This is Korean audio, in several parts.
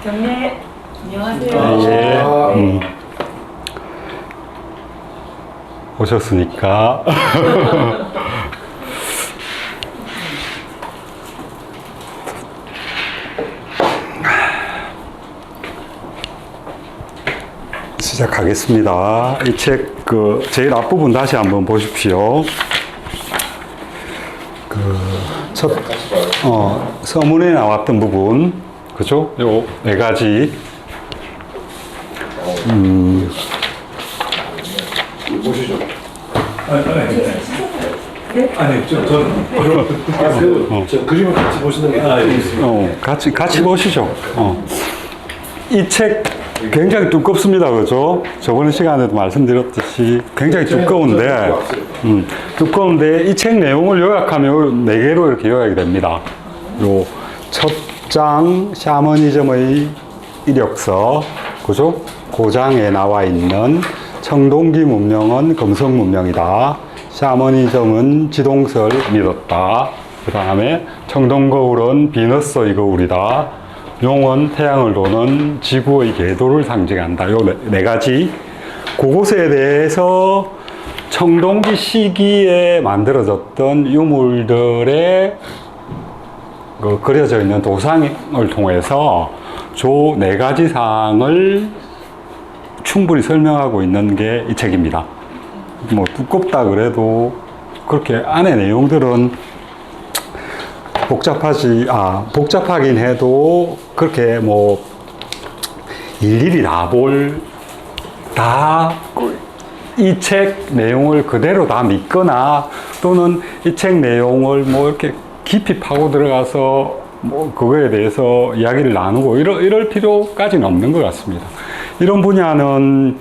경례. 안녕하세요. 예. 오셨으니까. 시작하겠습니다. 이 책 제일 앞부분 다시 한번 보십시오. 서문에 나왔던 부분, 그죠? 요 네 가지. 보시죠. 저 그림을 같이 보시는 게 같이 보시죠. 이 책 굉장히 두껍습니다. 그죠? 저번 시간에도 말씀드렸듯이 굉장히 두꺼운데, 이 책 내용을 요약하면 네 개로 이렇게 요약이 됩니다. 요 첫 장, 샤머니즘의 이력서, 그죠? 고장에 나와 있는 청동기 문명은 금속 문명이다. 샤머니즘은 지동설 믿었다. 그 다음에 청동거울은 비너스의 거울이다. 용은 태양을 도는 지구의 궤도를 상징한다. 요 네 가지. 그것에 대해서 청동기 시기에 만들어졌던 유물들의 그려져 있는 도상을 통해서 저 네 가지 사항을 충분히 설명하고 있는 게 이 책입니다. 뭐 두껍다 그래도 그렇게 안에 내용들은 복잡하긴 해도 그렇게 뭐 일일이 이 책 내용을 그대로 다 믿거나 또는 이 책 내용을 뭐 이렇게 깊이 파고 들어가서 뭐 그거에 대해서 이야기를 나누고 이럴 필요까지는 없는 것 같습니다. 이런 분야는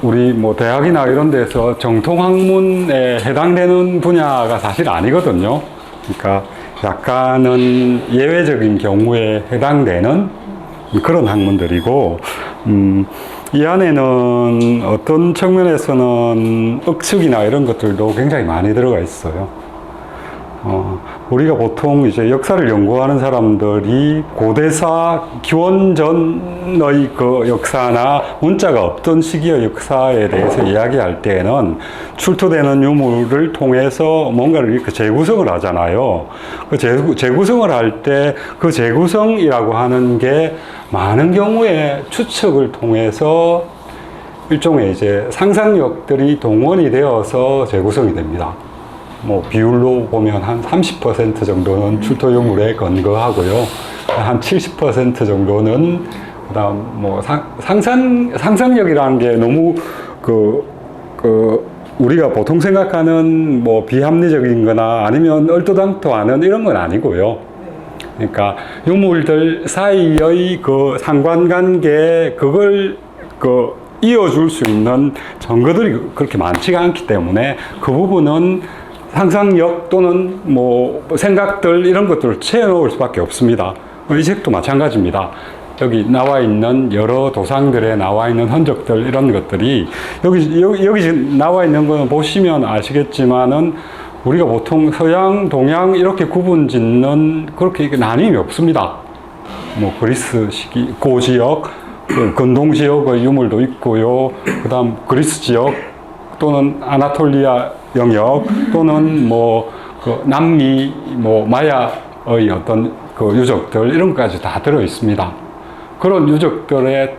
우리 뭐 대학이나 이런 데서 정통학문에 해당되는 분야가 사실 아니거든요. 그러니까 약간은 예외적인 경우에 해당되는 그런 학문들이고, 이 안에는 어떤 측면에서는 억측이나 이런 것들도 굉장히 많이 들어가 있어요. 우리가 보통 이제 역사를 연구하는 사람들이 고대사 기원전의 그 역사나 문자가 없던 시기의 역사에 대해서 이야기할 때에는 출토되는 유물을 통해서 뭔가를 이렇게 재구성을 하잖아요. 그 재구성을 할 때 그 재구성이라고 하는 게 많은 경우에 추측을 통해서 일종의 이제 상상력들이 동원이 되어서 재구성이 됩니다. 뭐 비율로 보면 한 30% 정도는 출토 유물에 근거하고요. 한 70% 정도는 그다음 뭐 상상력이라는 게 너무 우리가 보통 생각하는 뭐 비합리적인 거나 아니면 얼토당토하는 이런 건 아니고요. 그러니까 유물들 사이의 그 상관관계 그걸 이어줄 수 있는 증거들이 그렇게 많지가 않기 때문에 그 부분은 상상력 또는 뭐 생각들 이런 것들을 채워놓을 수밖에 없습니다. 이 책도 마찬가지입니다. 여기 나와 있는 여러 도상들에 나와 있는 흔적들 이런 것들이 여기 지금 나와 있는 거는 보시면 아시겠지만은 우리가 보통 서양, 동양 이렇게 구분 짓는 그렇게 나뉘음이 없습니다. 뭐 그리스 시기 고지역, 근동 지역의 유물도 있고요. 그다음 그리스 지역 또는 아나톨리아 영역 또는 뭐 남미 뭐 마야의 어떤 그 유적들 이런 것까지 다 들어 있습니다. 그런 유적들에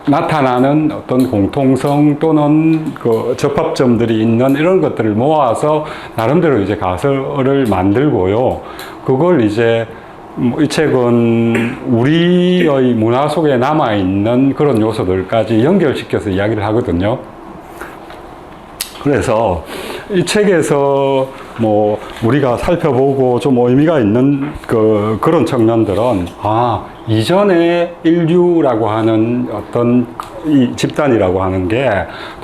나타나는 어떤 공통성 또는 그 접합점들이 있는 이런 것들을 모아서 나름대로 이제 가설을 만들고요. 그걸 이제 이 책은 우리의 문화 속에 남아있는 그런 요소들까지 연결시켜서 이야기를 하거든요. 그래서 이 책에서 뭐 우리가 살펴보고 좀 의미가 있는 그런 측면들은 이전에 인류라고 하는 어떤 이 집단이라고 하는 게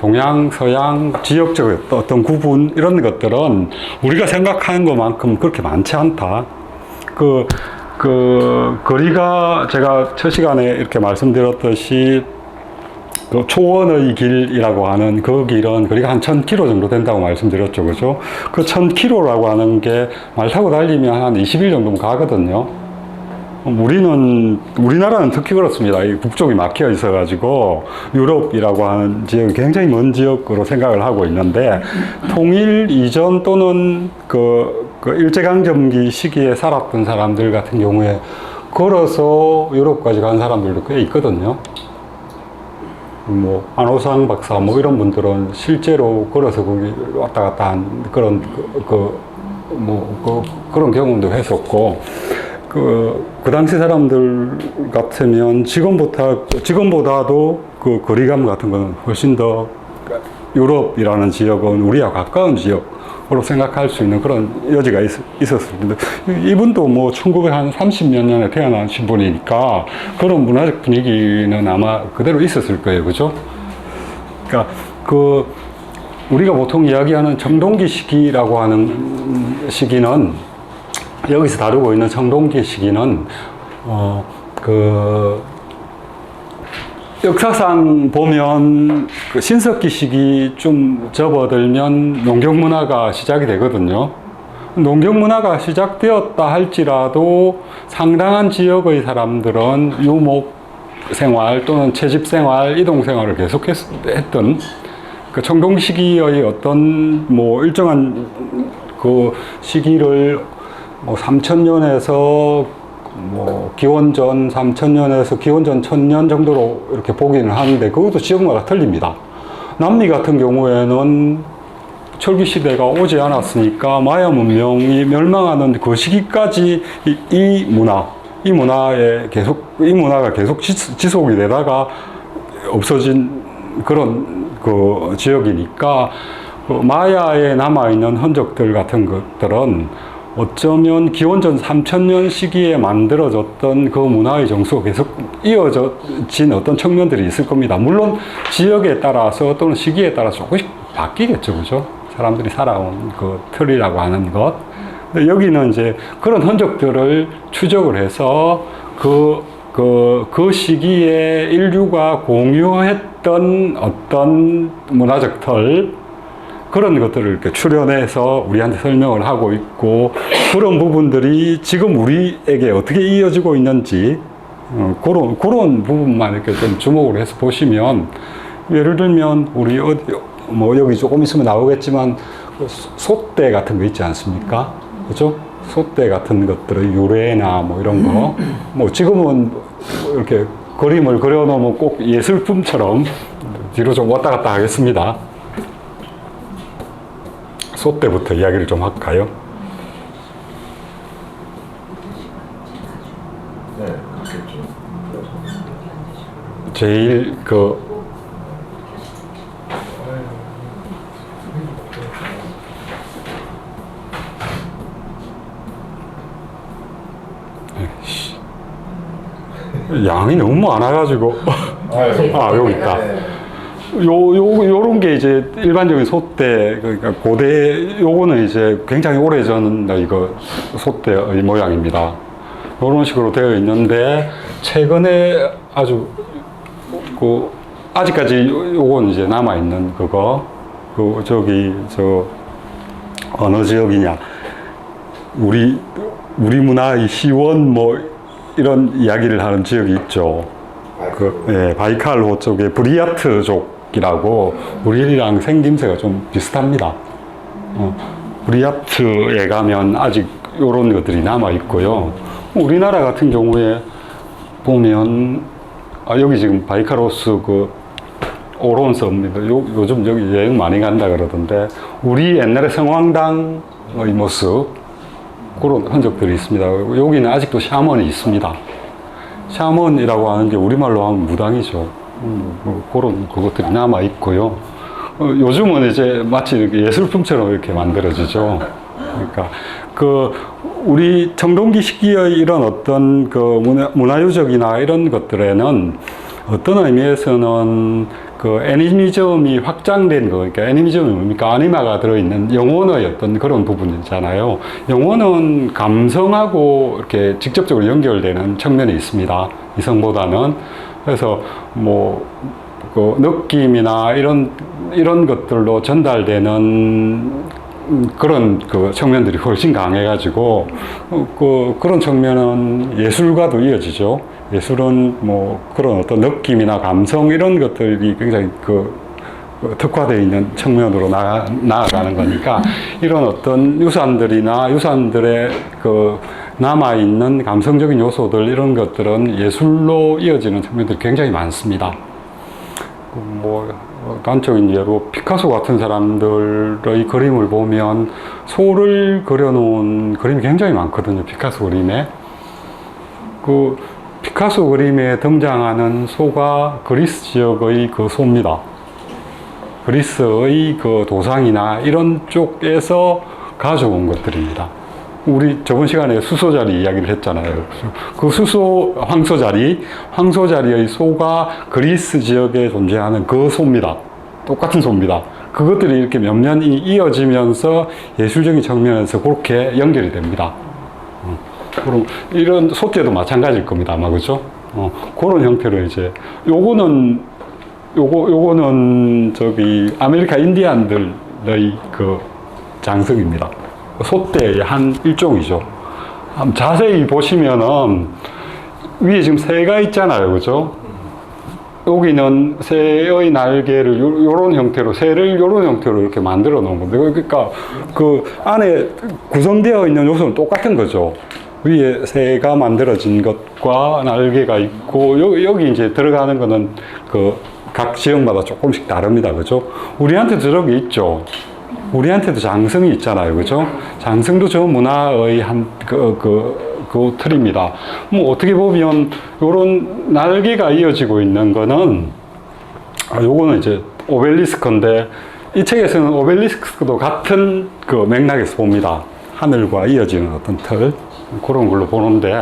동양, 서양, 지역적 어떤 구분 이런 것들은 우리가 생각하는 것만큼 그렇게 많지 않다. 거리가 제가 첫 시간에 이렇게 말씀드렸듯이 그 초원의 길이라고 하는 그 길은 거리가 한 1000km 정도 된다고 말씀드렸죠. 그죠? 그 1000km라고 하는 게 말 타고 달리면 한 20일 정도면 가거든요. 우리나라는 특히 그렇습니다. 이 북쪽이 막혀 있어가지고 유럽이라고 하는 지역이 굉장히 먼 지역으로 생각을 하고 있는데 통일 이전 또는 그 일제강점기 시기에 살았던 사람들 같은 경우에 걸어서 유럽까지 간 사람들도 꽤 있거든요. 뭐 안호상 박사 뭐 이런 분들은 실제로 걸어서 거기 왔다 갔다 한 그런 그런 경험도 했었고 그 당시 사람들 같으면 지금보다도 그 거리감 같은 거는 훨씬 더 유럽이라는 지역은 우리와 가까운 지역으로 생각할 수 있는 그런 여지가 있었을 텐데 이분도 뭐 1930몇 년에 태어나신 분이니까 그런 문화적 분위기는 아마 그대로 있었을 거예요. 그죠? 그러니까 우리가 보통 이야기하는 청동기 시기라고 하는 시기는 여기서 다루고 있는 청동기 시기는 역사상 보면 그 신석기 시기 좀 접어들면 농경 문화가 시작이 되거든요. 농경 문화가 시작되었다 할지라도 상당한 지역의 사람들은 유목 생활 또는 채집 생활, 이동 생활을 계속했던 그 청동 시기의 어떤 뭐 일정한 그 시기를 뭐 3000년에서 뭐 기원전 3000년에서 기원전 1000년 정도로 이렇게 보기는 하는데 그것도 지역마다 틀립니다. 남미 같은 경우에는 철기 시대가 오지 않았으니까 마야 문명이 멸망하는 그 시기까지 이 문화가 계속 지속이 되다가 없어진 그런 그 지역이니까 그 마야에 남아있는 흔적들 같은 것들은 어쩌면 기원전 3000년 시기에 만들어졌던 그 문화의 정수가 계속 이어진 어떤 측면들이 있을 겁니다. 물론 지역에 따라서 또는 시기에 따라서 조금씩 바뀌겠죠. 그죠? 사람들이 살아온 그 틀이라고 하는 것. 근데 여기는 이제 그런 흔적들을 추적을 해서 그 시기에 인류가 공유했던 어떤 문화적 틀, 그런 것들을 이렇게 출연해서 우리한테 설명을 하고 있고, 그런 부분들이 지금 우리에게 어떻게 이어지고 있는지, 그런 부분만 이렇게 좀 주목을 해서 보시면, 예를 들면, 우리 뭐 여기 조금 있으면 나오겠지만, 솥대 같은 거 있지 않습니까? 그죠? 솥대 같은 것들의 유래나 뭐 이런 거. 뭐 지금은 이렇게 그림을 그려놓으면 꼭 예술품처럼 뒤로 좀 왔다 갔다 하겠습니다. 솥대부터 이야기를 좀 할까요? 네, 그렇겠죠. 제일 양이 너무 많아가지고 여기 있다. 요런 게 이제 일반적인 솥대, 그러니까 고대, 요거는 이제 굉장히 오래전 이거 솥대의 모양입니다. 요런 식으로 되어 있는데, 최근에 아주, 아직까지 요건 이제 남아있는 그거, 어느 지역이냐. 우리 문화의 시원 뭐, 이런 이야기를 하는 지역이 있죠. 바이칼호 쪽에 브리야트 족이라고 우리랑 생김새가 좀 비슷합니다. 브리야트에 가면 아직 이런 것들이 남아 있고요. 우리나라 같은 경우에 보면 여기 지금 바이칼호스 오론섬입니다. 요즘 여기 여행 많이 간다 그러던데, 우리 옛날에 성황당의 모습, 그런 흔적들이 있습니다. 여기는 아직도 샤먼이 있습니다. 샤먼이라고 하는 게 우리말로 하면 무당이죠. 그런 그것들이 남아 있고요. 요즘은 이제 마치 이렇게 예술품처럼 이렇게 만들어지죠. 그러니까 우리 청동기 시기의 이런 어떤 문화유적이나 이런 것들에는 어떤 의미에서는 애니미즘이 확장된 거, 그러니까 애니미즘이 뭡니까? 아니마가 들어있는 영혼의 어떤 그런 부분이잖아요. 영혼은 감성하고 이렇게 직접적으로 연결되는 측면이 있습니다. 이성보다는. 그래서 그 느낌이나 이런 것들로 전달되는 그런 그 측면들이 훨씬 강해가지고 그런 측면은 예술과도 이어지죠. 예술은 뭐 그런 어떤 느낌이나 감성 이런 것들이 굉장히 특화되어 있는 측면으로 나아가는 거니까 이런 어떤 유산들의 그 남아있는 감성적인 요소들 이런 것들은 예술로 이어지는 측면들이 굉장히 많습니다. 뭐 단적인 예로 피카소 같은 사람들의 그림을 보면 소를 그려놓은 그림이 굉장히 많거든요. 피카소 그림에. 그 피카소 그림에 등장하는 소가 그리스 지역의 그 소입니다. 그리스의 그 도상이나 이런 쪽에서 가져온 것들입니다. 우리 저번 시간에 수소자리 이야기를 했잖아요. 그 황소자리의 소가 그리스 지역에 존재하는 그 소입니다. 똑같은 소입니다. 그것들이 이렇게 몇 년이 이어지면서 예술적인 측면에서 그렇게 연결이 됩니다. 그럼 이런 소떼도 마찬가지일 겁니다. 아마 그죠? 그런 형태로 이제 요거는 저기 아메리카 인디안들의 그 장석입니다. 소떼의 한 일종이죠. 자세히 보시면은 위에 지금 새가 있잖아요. 그죠? 여기는 새의 날개를 요런 형태로, 새를 요런 형태로 이렇게 만들어 놓은 겁니다. 그러니까 그 안에 구성되어 있는 요소는 똑같은 거죠. 위에 새가 만들어진 것과 날개가 있고, 여기 이제 들어가는 거는 각 지역마다 조금씩 다릅니다. 그죠? 우리한테도 저렇게 있죠. 우리한테도 장성이 있잖아요. 그죠? 장성도 저 문화의 그 틀입니다. 뭐 어떻게 보면 요런 날개가 이어지고 있는 거는 요거는 이제 오벨리스크인데 이 책에서는 오벨리스크도 같은 그 맥락에서 봅니다. 하늘과 이어지는 어떤 틀 그런 걸로 보는데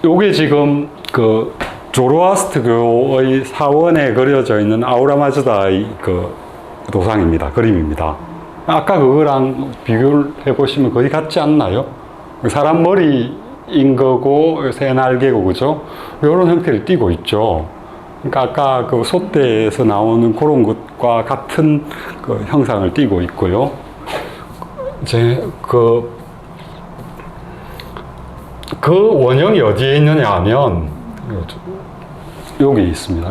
요게 지금 조로아스트교의 사원에 그려져 있는 아우라마즈다의 도상입니다. 그림입니다. 아까 그거랑 비교를 해보시면 거의 같지 않나요? 사람 머리인 거고, 새 날개고, 그죠? 이런 형태를 띠고 있죠. 그러니까 아까 그 소떼에서 나오는 그런 것과 같은 그 형상을 띠고 있고요. 이제 그 원형이 어디에 있느냐 하면, 여기 있습니다.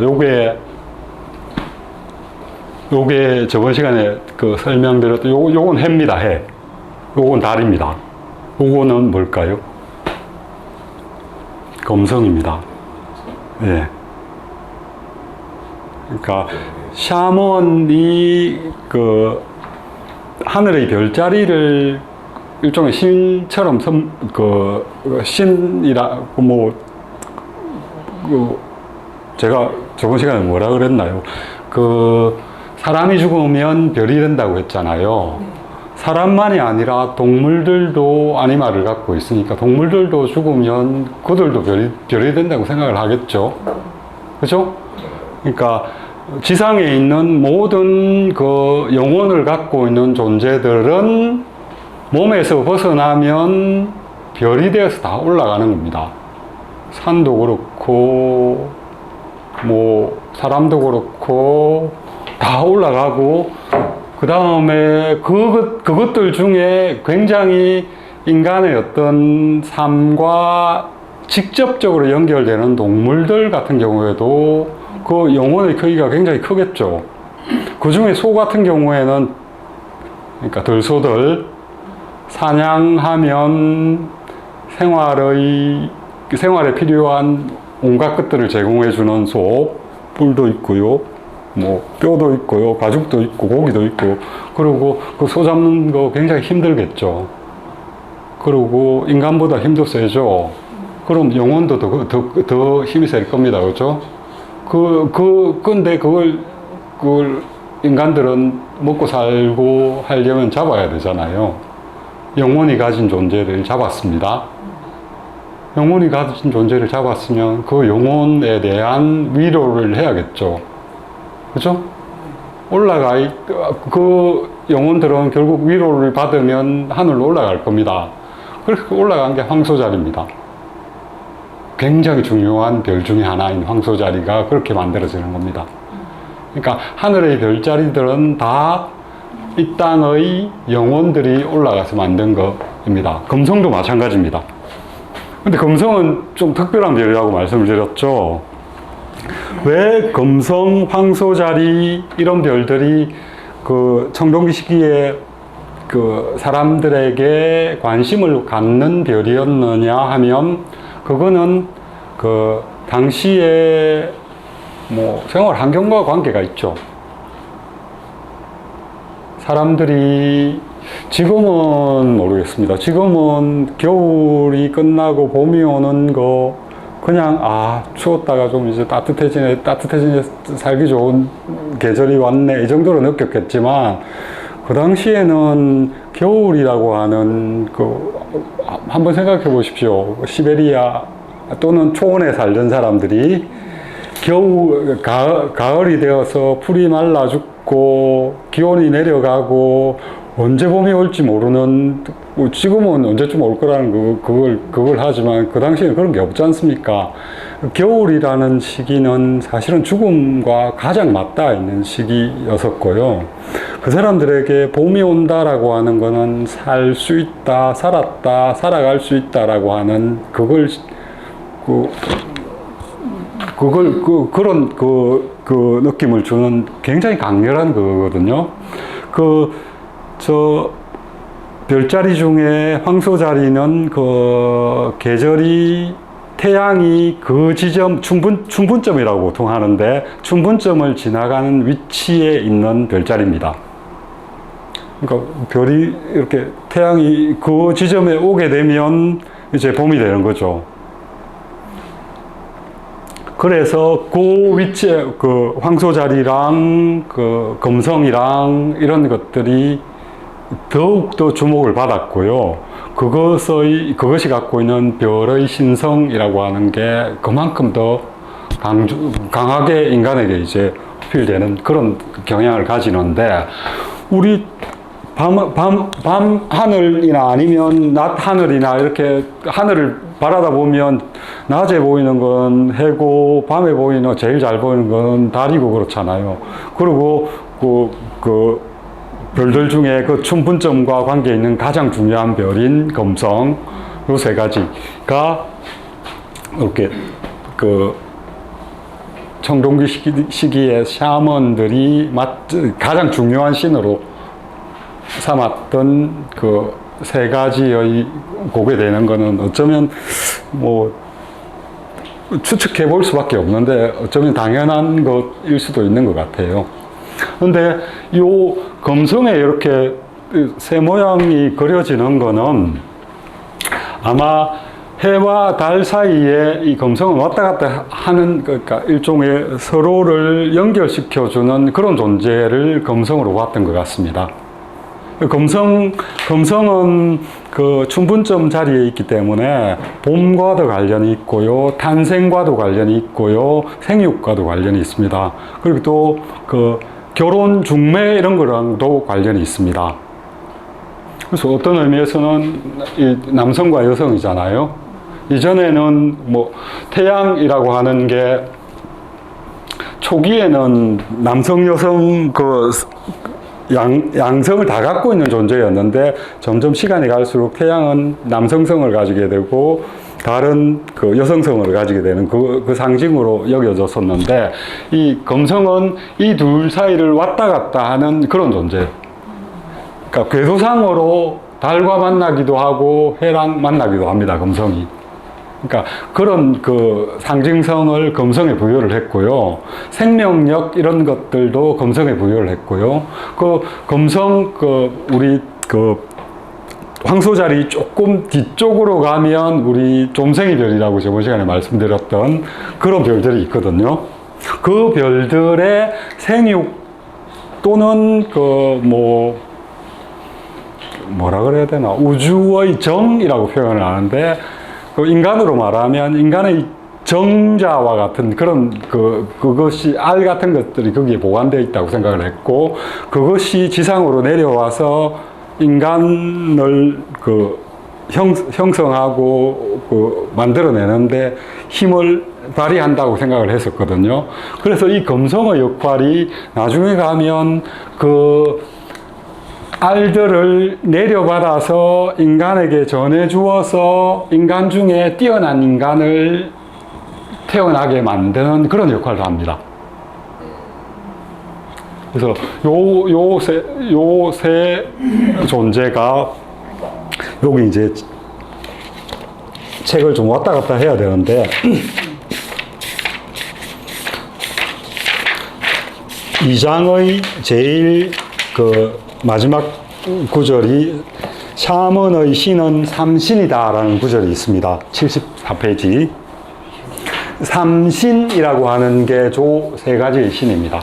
요게 저번 시간에 설명드렸던 요건 해입니다. 해. 요건 달입니다. 요거는 뭘까요? 금성입니다. 예. 그러니까 샤먼이 하늘의 별자리를 일종의 신처럼 신이라고 제가 저번 시간에 뭐라 그랬나요? 사람이 죽으면 별이 된다고 했잖아요. 사람만이 아니라 동물들도 아니마를 갖고 있으니까 동물들도 죽으면 그들도 별이 된다고 생각을 하겠죠. 그죠? 그러니까 지상에 있는 모든 영혼을 갖고 있는 존재들은 몸에서 벗어나면 별이 되어서 다 올라가는 겁니다. 산도 그렇고 사람도 그렇고 다 올라가고 그 다음에 그것들 중에 굉장히 인간의 어떤 삶과 직접적으로 연결되는 동물들 같은 경우에도 그 영혼의 크기가 굉장히 크겠죠. 그 중에 소 같은 경우에는 그러니까 들소들 사냥하면 생활에 필요한 온갖 것들을 제공해 주는 소, 뿔도 있고요. 뼈도 있고요. 가죽도 있고, 고기도 있고. 그리고 그 소 잡는 거 굉장히 힘들겠죠. 그리고 인간보다 힘도 세죠. 그럼 영혼도 더 힘이 셀 겁니다. 그죠? 근데 그걸 인간들은 먹고 살고 하려면 잡아야 되잖아요. 영혼이 가진 존재를 잡았습니다. 영혼이 가진 존재를 잡았으면 그 영혼에 대한 위로를 해야겠죠. 그죠? 그 영혼들은 결국 위로를 받으면 하늘로 올라갈 겁니다. 그렇게 올라간 게 황소자리입니다. 굉장히 중요한 별 중에 하나인 황소자리가 그렇게 만들어지는 겁니다. 그러니까 하늘의 별자리들은 다 이 땅의 영혼들이 올라가서 만든 겁니다. 금성도 마찬가지입니다. 근데 금성은 좀 특별한 별이라고 말씀을 드렸죠. 왜 금성, 황소자리 이런 별들이 그 청동기 시기에 그 사람들에게 관심을 갖는 별이었느냐 하면 그거는 그 당시에 뭐 생활 환경과 관계가 있죠. 사람들이 지금은 모르겠습니다. 지금은 겨울이 끝나고 봄이 오는 거 그냥 추웠다가 좀 이제 따뜻해지네 살기 좋은 계절이 왔네 이 정도로 느꼈겠지만 그 당시에는 겨울이라고 하는 한번 생각해 보십시오. 시베리아 또는 초원에 살던 사람들이 가을이 되어서 풀이 말라 죽고 기온이 내려가고 언제 봄이 올지 모르는, 지금은 언제쯤 올 거라는 그걸 하지만 그 당시에는 그런 게 없지 않습니까? 겨울이라는 시기는 사실은 죽음과 가장 맞닿아 있는 시기였었고요. 그 사람들에게 봄이 온다라고 하는 거는 살 수 있다, 살았다, 살아갈 수 있다라고 하는 그런 느낌을 주는 굉장히 강렬한 그거거든요. 별자리 중에 황소자리는 계절이 태양이 그 지점, 춘분점이라고 보통 하는데, 춘분점을 지나가는 위치에 있는 별자리입니다. 그러니까 별이 이렇게 태양이 그 지점에 오게 되면 이제 봄이 되는 거죠. 그래서 그 위치에 황소자리랑 금성이랑 이런 것들이 더욱더 주목을 받았고요. 그것이 갖고 있는 별의 신성이라고 하는 게 그만큼 더 강하게 인간에게 이제 어필되는 그런 경향을 가지는데, 우리 밤 하늘이나 아니면 낮 하늘이나 이렇게 하늘을 바라다 보면 낮에 보이는 건 해고, 밤에 보이는 제일 잘 보이는 건 달이고 그렇잖아요. 그리고 별들 중에 그 춘분점과 관계 있는 가장 중요한 별인 금성, 요 세 가지가 이렇게 청동기 시기에 샤먼들이 가장 중요한 신으로 삼았던 세 가지의 보게 되는 거는 어쩌면 뭐 추측해 볼 수밖에 없는데 어쩌면 당연한 것일 수도 있는 것 같아요. 근데 요 금성에 이렇게 새 모양이 그려지는 거는 아마 해와 달 사이에 이 금성은 왔다 갔다 하는, 그러니까 일종의 서로를 연결시켜주는 그런 존재를 금성으로 봤던 것 같습니다. 금성은 그 춘분점 자리에 있기 때문에 봄과도 관련이 있고요, 탄생과도 관련이 있고요, 생육과도 관련이 있습니다. 그리고 또 결혼, 중매 이런 거랑도 관련이 있습니다. 그래서 어떤 의미에서는 이 남성과 여성이잖아요. 이전에는 뭐 태양이라고 하는 게 초기에는 남성, 여성 양성을 다 갖고 있는 존재였는데 점점 시간이 갈수록 태양은 남성성을 가지게 되고 달은 여성성을 가지게 되는 그 상징으로 여겨졌었는데, 이 금성은 이 둘 사이를 왔다 갔다 하는 그런 존재. 그러니까 궤도상으로 달과 만나기도 하고 해랑 만나기도 합니다, 금성이. 그러니까 그런 상징성을 금성에 부여를 했고요. 생명력 이런 것들도 금성에 부여를 했고요. 금성 우리 황소자리 조금 뒤쪽으로 가면 우리 좀생이별이라고 저번 시간에 말씀드렸던 그런 별들이 있거든요. 그 별들의 생육 또는 뭐라 그래야 되나, 우주의 정이라고 표현을 하는데, 인간으로 말하면 인간의 정자와 같은 그런 그것이 알 같은 것들이 거기에 보관되어 있다고 생각을 했고, 그것이 지상으로 내려와서 인간을 형성하고 만들어내는데 힘을 발휘한다고 생각을 했었거든요. 그래서 이 검성의 역할이 나중에 가면 그 알들을 내려받아서 인간에게 전해주어서 인간 중에 뛰어난 인간을 태어나게 만드는 그런 역할도 합니다. 그래서 요 세 존재가 여기 이제 책을 좀 왔다 갔다 해야 되는데 2장의 제일 그 마지막 구절이 샤먼의 신은 삼신이다라는 구절이 있습니다. 74페이지. 삼신이라고 하는 게 조 세 가지의 신입니다.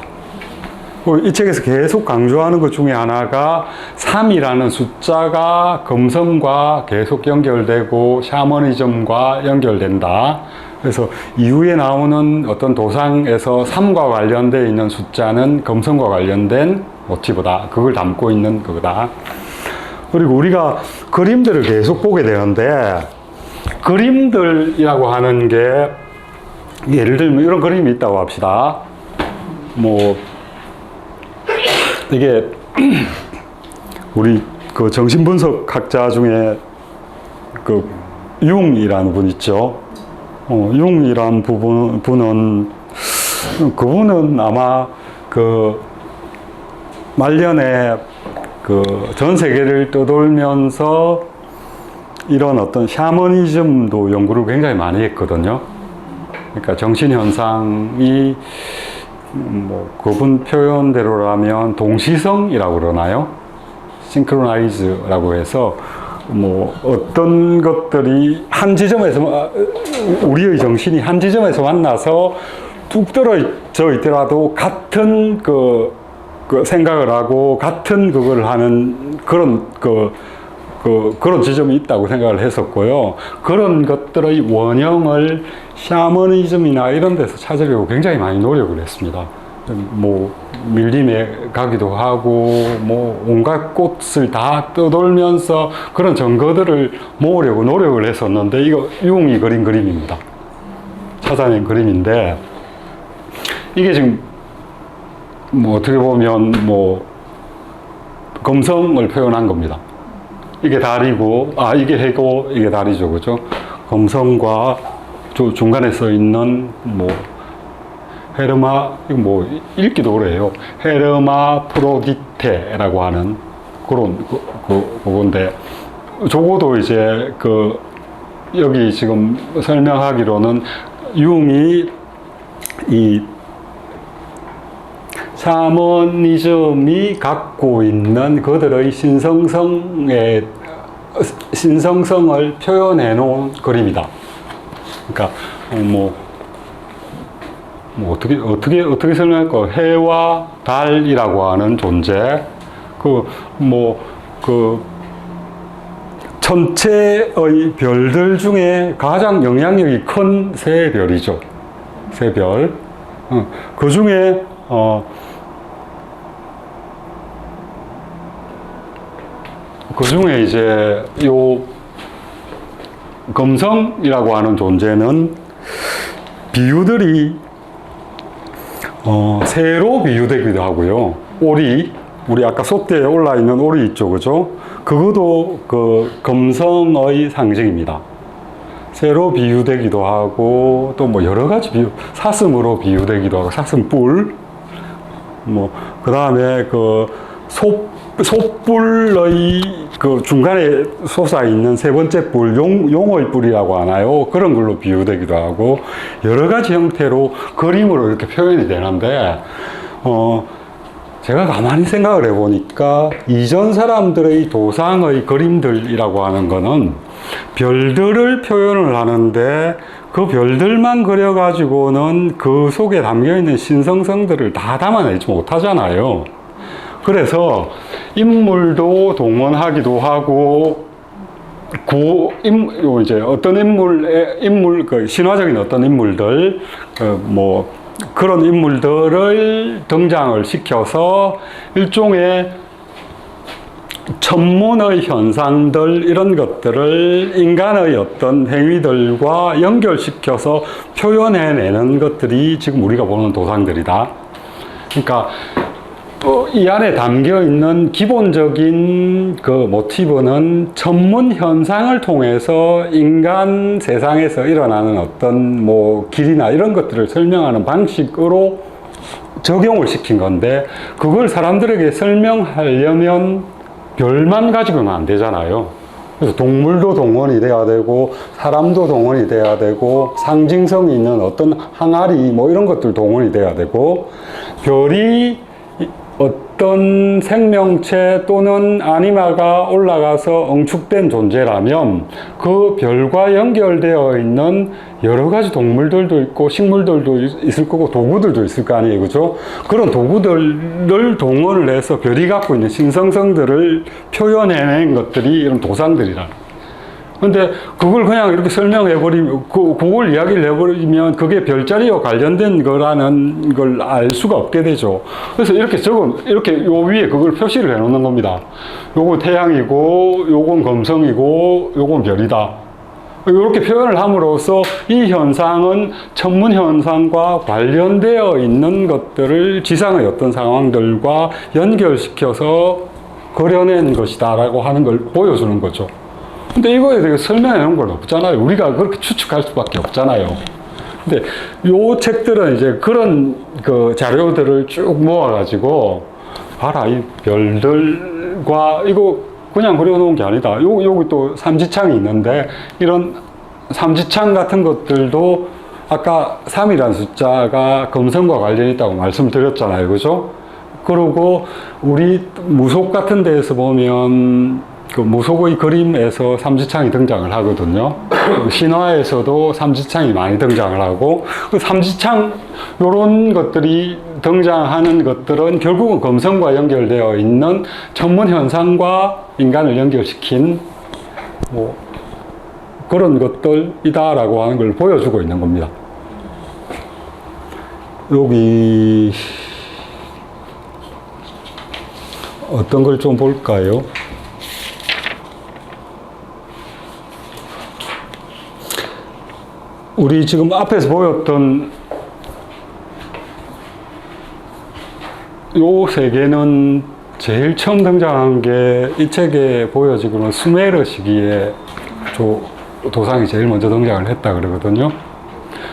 이 책에서 계속 강조하는 것 중에 하나가 3이라는 숫자가 검성과 계속 연결되고 샤머니즘과 연결된다. 그래서 이후에 나오는 어떤 도상에서 3과 관련되어 있는 숫자는 검성과 관련된 모티브다. 그걸 담고 있는 그거다. 그리고 우리가 그림들을 계속 보게 되는데 그림들이라고 하는 게 예를 들면 이런 그림이 있다고 합시다. 뭐 이게 우리 그 정신분석학자 중에 그 융이라는 분 있죠. 융이라는 분은 그분은 아마 그 말년에 그 전 세계를 떠돌면서 이런 어떤 샤머니즘도 연구를 굉장히 많이 했거든요. 그러니까 정신현상이 뭐 그분 표현대로라면 동시성이라고 그러나요? 싱크로나이즈라고 해서 뭐 어떤 것들이 한 지점에서 우리의 정신이 한 지점에서 만나서 뚝 떨어져 있더라도 같은 그 생각을 하고 같은 그걸 하는 그런 그런 지점이 있다고 생각을 했었고요. 그런 것들의 원형을 샤머니즘이나 이런 데서 찾으려고 굉장히 많이 노력을 했습니다. 뭐 밀림에 가기도 하고 뭐 온갖 꽃을 다 떠돌면서 그런 증거들을 모으려고 노력을 했었는데 이거 융이 그린 그림입니다. 찾아낸 그림인데 이게 지금 뭐 어떻게 보면 뭐 검성을 표현한 겁니다. 이게 다리고, 이게 해고, 이게 다리죠, 그죠? 검성과 중간에 써 있는, 뭐, 헤르마, 이거 뭐, 읽기도 그래요. 헤르마 프로디테라고 하는 그런, 그건데, 적어도 이제, 여기 지금 설명하기로는, 융이 이 샤머니즘이 갖고 있는 그들의 신성성을 표현해 놓은 그림이다. 그러니까 어떻게 설명할까? 해와 달이라고 하는 존재, 천체의 별들 중에 가장 영향력이 큰 세 별이죠. 세 별. 그 중에 그 중에 이제 요 검성이라고 하는 존재는 비유들이 새로 비유되기도 하고요. 오리, 우리 아까 솥대에 올라 있는 오리 있죠, 그죠? 그것도 그 검성의 상징입니다. 새로 비유되기도 하고 또 뭐 여러 가지 사슴으로 비유되기도 하고 사슴뿔, 뭐 그 다음에 그 솥불의 그 중간에 솟아 있는 세 번째 뿔, 용의 뿔이라고 하나요? 그런 걸로 비유되기도 하고 여러 가지 형태로 그림으로 이렇게 표현이 되는데 제가 가만히 생각을 해보니까 이전 사람들의 도상의 그림들이라고 하는 거는 별들을 표현을 하는데 그 별들만 그려가지고는 그 속에 담겨있는 신성성들을 다 담아내지 못하잖아요. 그래서 인물도 동원하기도 하고 이제 어떤 신화적인 어떤 인물들 뭐 그런 인물들을 등장을 시켜서 일종의 천문의 현상들 이런 것들을 인간의 어떤 행위들과 연결시켜서 표현해내는 것들이 지금 우리가 보는 도상들이다. 그러니까 이 안에 담겨 있는 기본적인 그 모티브는 천문 현상을 통해서 인간 세상에서 일어나는 어떤 뭐 길이나 이런 것들을 설명하는 방식으로 적용을 시킨 건데, 그걸 사람들에게 설명하려면 별만 가지고는 안 되잖아요. 그래서 동물도 동원이 돼야 되고, 사람도 동원이 돼야 되고, 상징성이 있는 어떤 항아리 뭐 이런 것들 동원이 돼야 되고, 별이 어떤 생명체 또는 아니마가 올라가서 응축된 존재라면 그 별과 연결되어 있는 여러 가지 동물들도 있고 식물들도 있을 거고 도구들도 있을 거 아니에요, 그죠? 그런 도구들을 동원을 해서 별이 갖고 있는 신성성들을 표현해낸 것들이 이런 도상들이라. 근데 그걸 그냥 이렇게 설명해버리면, 그걸 이야기를 해버리면 그게 별자리와 관련된 거라는 걸 알 수가 없게 되죠. 그래서 이렇게 요 위에 그걸 표시를 해 놓는 겁니다. 요건 태양이고, 요건 금성이고, 요건 별이다. 이렇게 표현을 함으로써 이 현상은 천문 현상과 관련되어 있는 것들을 지상의 어떤 상황들과 연결시켜서 그려낸 것이다라고 하는 걸 보여주는 거죠. 근데 이거에 대해 설명해 놓은 건 없잖아요. 우리가 그렇게 추측할 수밖에 없잖아요. 근데 요 책들은 이제 그런 그 자료들을 쭉 모아가지고, 봐라, 이 별들과, 이거 그냥 그려놓은 게 아니다. 여기 또 삼지창이 있는데, 이런 삼지창 같은 것들도 아까 3이라는 숫자가 금성과 관련이 있다고 말씀드렸잖아요. 그죠? 그리고 우리 무속 같은 데에서 보면 그 무속의 그림에서 삼지창이 등장을 하거든요. 신화에서도 삼지창이 많이 등장을 하고, 그 삼지창 요런 것들이 등장하는 것들은 결국은 금성과 연결되어 있는 천문 현상과 인간을 연결시킨 뭐 그런 것들이다라고 하는 걸 보여주고 있는 겁니다. 여기 어떤 걸 좀 볼까요? 우리 지금 앞에서 보였던 요 세 개는 제일 처음 등장한 게 이 책에 보여지고는 수메르 시기에 도상이 제일 먼저 등장을 했다 그러거든요.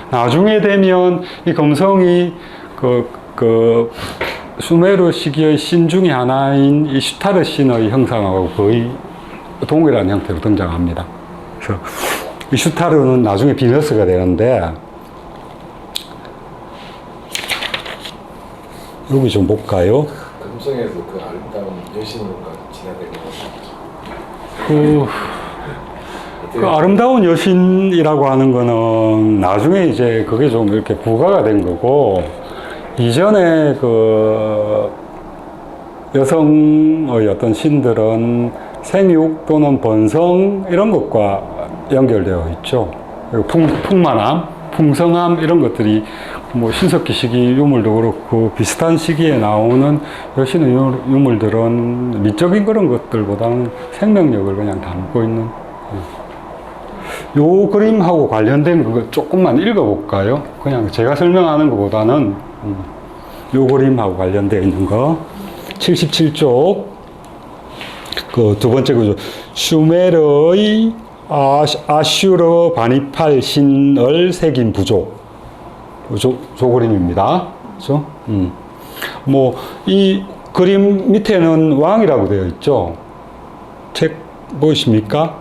나중에 되면 이 금성이 그 수메르 시기의 신 중에 하나인 이 슈타르 신의 형상하고 거의 동일한 형태로 등장합니다. 그래서 이 슈타르는 나중에 비너스가 되는데, 여기 좀 볼까요? 금성에서 그 아름다운 여신과 지나다니는 그 아름다운 여신이라고 하는 거는 나중에 이제 그게 좀 이렇게 부가가 된 거고, 이전에 그 여성의 어떤 신들은 생육 또는 번성 이런 것과 연결되어 있죠. 그리고 풍만함, 풍성함 이런 것들이 뭐 신석기 시기 유물도 그렇고 비슷한 시기에 나오는 여신의 유물들은 미적인 그런 것들보다는 생명력을 그냥 담고 있는. 요 그림하고 관련된 그거 조금만 읽어볼까요? 그냥 제가 설명하는 것보다는 요 그림하고 관련되어 있는 거 77쪽 그 두 번째 구조, 슈메르의 아슈르 바니팔 신을 새긴 부조. 저 그림입니다. 그죠? 뭐, 이 그림 밑에는 왕이라고 되어 있죠. 책 보이십니까?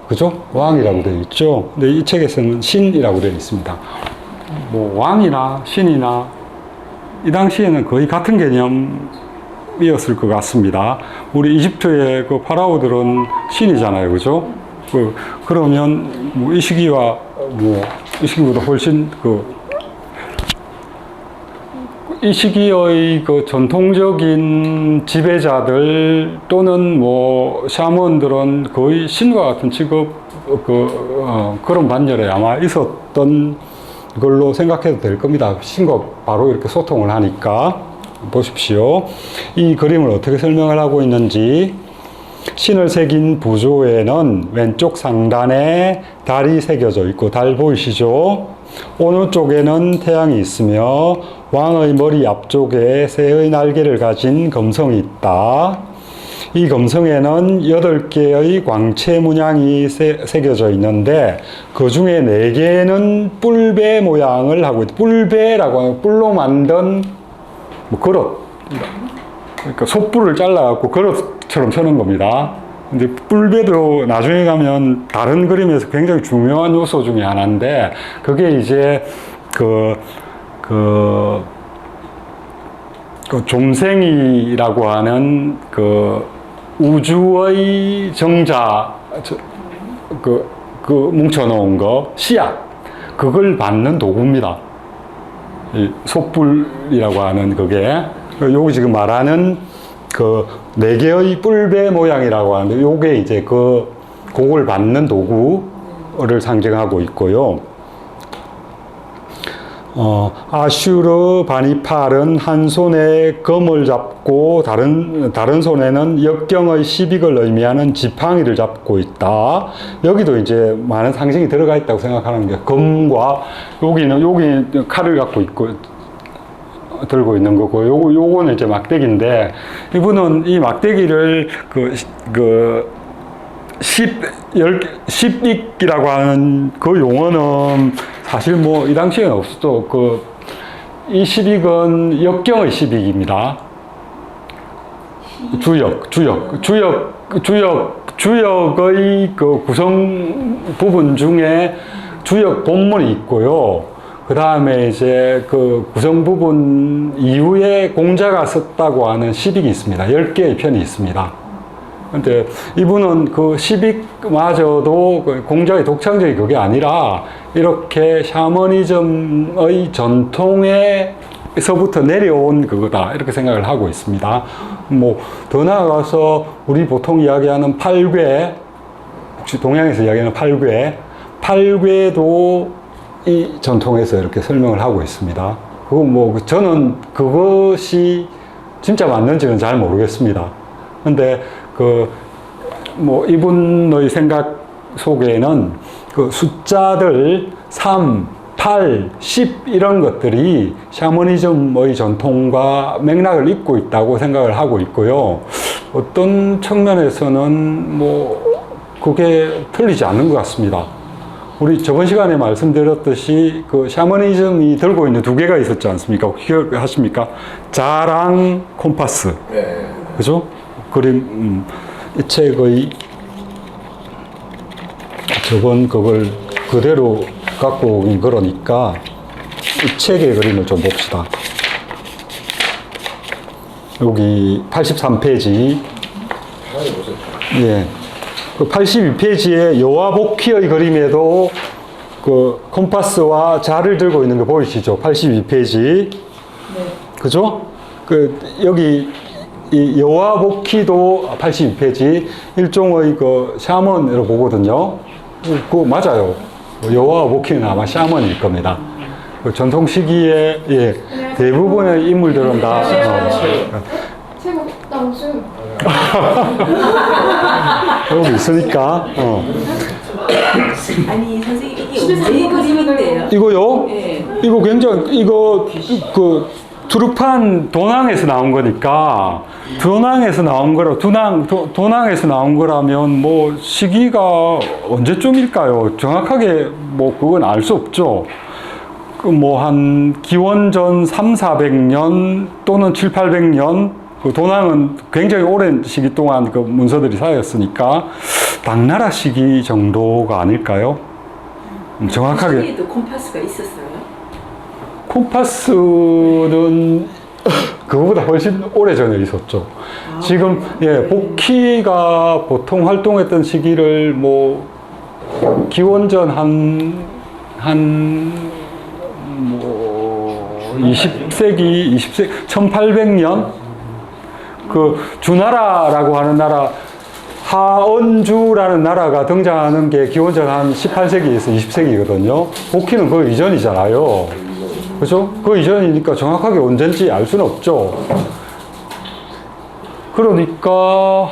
그죠? 왕이라고 되어 있죠. 근데 이 책에서는 신이라고 되어 있습니다. 뭐, 왕이나 신이나 이 당시에는 거의 같은 개념이었을 것 같습니다. 우리 이집트의 그 파라오들은 신이잖아요. 그죠? 그러면 뭐 이 시기와 이 시기보다 훨씬 이 시기의 그 전통적인 지배자들 또는 뭐 샤먼들은 거의 신과 같은 취급 그런 반열에 아마 있었던 걸로 생각해도 될 겁니다. 신과 바로 이렇게 소통을 하니까. 보십시오. 이 그림을 어떻게 설명을 하고 있는지. 신을 새긴 부조에는 왼쪽 상단에 달이 새겨져 있고, 달 보이시죠? 어느 쪽에는 태양이 있으며 왕의 머리 앞쪽에 새의 날개를 가진 검성이 있다. 이 검성에는 8개의 광채 문양이 새겨져 있는데 그 중에 4개는 뿔배 모양을 하고 있다. 뿔배라고 하는 뿔로 만든 뭐 그릇. 그러니까 솥불을 잘라갖고 그릇처럼 서는 겁니다. 근데 뿔배도 나중에 가면 다른 그림에서 굉장히 중요한 요소 중에 하나인데, 그게 이제 그 좀생이라고 하는 그 우주의 정자, 뭉쳐놓은 거, 씨앗, 그걸 받는 도구입니다. 이 솥불이라고 하는 그게. 요거 지금 말하는 그 4개의 뿔배 모양이라고 하는데, 요게 이제 그걸 받는 도구를 상징하고 있고요. 아슈르 바니팔은 한 손에 검을 잡고 다른 손에는 역경의 시빅을 의미하는 지팡이를 잡고 있다. 여기도 이제 많은 상징이 들어가 있다고 생각하는 게, 검과 여기 칼을 갖고 있고 들고 있는 거고, 요거는 이제 막대기인데, 이분은 이 막대기를 십익이라고 하는 그 용어는 사실 뭐 이 당시에는 없었죠. 이 십익은 역경의 십익입니다. 주역의 그 구성 부분 중에 주역 본문이 있고요. 그 다음에 이제 그 구성 부분 이후에 공자가 썼다고 하는 십익이 있습니다. 10개의 편이 있습니다. 근데 이분은 그 십익마저도 공자의 독창적인 그게 아니라 이렇게 샤머니즘의 전통에서부터 내려온 그거다, 이렇게 생각을 하고 있습니다. 뭐 더 나아가서 우리 보통 이야기하는 팔괘, 혹시 동양에서 이야기하는 팔괘도 이 전통에서 이렇게 설명을 하고 있습니다. 저는 그것이 진짜 맞는지는 잘 모르겠습니다. 근데 이분의 생각 속에는 그 숫자들 3, 8, 10 이런 것들이 샤머니즘의 전통과 맥락을 잇고 있다고 생각을 하고 있고요. 어떤 측면에서는 그게 틀리지 않는 것 같습니다. 우리 저번 시간에 말씀드렸듯이 그 샤머니즘이 들고 있는 2개가 있었지 않습니까? 기억하십니까? 자랑, 콤파스. 네. 그죠? 그림, 이 책의 저번 그걸 그대로 갖고 오긴 그러니까 이 책의 그림을 좀 봅시다. 여기 83페이지. 예. 그 82페이지에 여와복희의 그림에도 그 콤파스와 자를 들고 있는 거 보이시죠? 82페이지. 네. 그죠? 여기 이 여와복희도 82페이지 일종의 그 샤먼으로 보거든요. 그거 맞아요. 여와복희는 아마 샤먼일 겁니다. 그 전통 시기에 대부분의 인물들은 다 제목 당수 여기 있으니까. 아니 선생님 이게 언제 그림인데요? 이거요? 네. 이거 굉장히 두루판 도낭에서 나온 거니까, 도낭에서 나온 거라면 시기가 언제쯤일까요? 정확하게 그건 알 수 없죠. 한 기원전 300~400년 또는 700~800년, 도낭은 굉장히 오랜 시기 동안 그 문서들이 쌓였으니까 당나라 시기 정도가 아닐까요? 정확하게. 시기에도 콤파스가 있었어요? 콤파스는 그거보다 훨씬 오래전에 있었죠. 지금 복희가 보통 활동했던 시기를 기원전 한 20세기 1800년 그 주나라라고 하는 나라, 하언주라는 나라가 등장하는 게 기원전 한 18세기에서 20세기거든요. 복희는 그 이전이잖아요. 그죠? 그 이전이니까 정확하게 언젠지 알 수는 없죠. 그러니까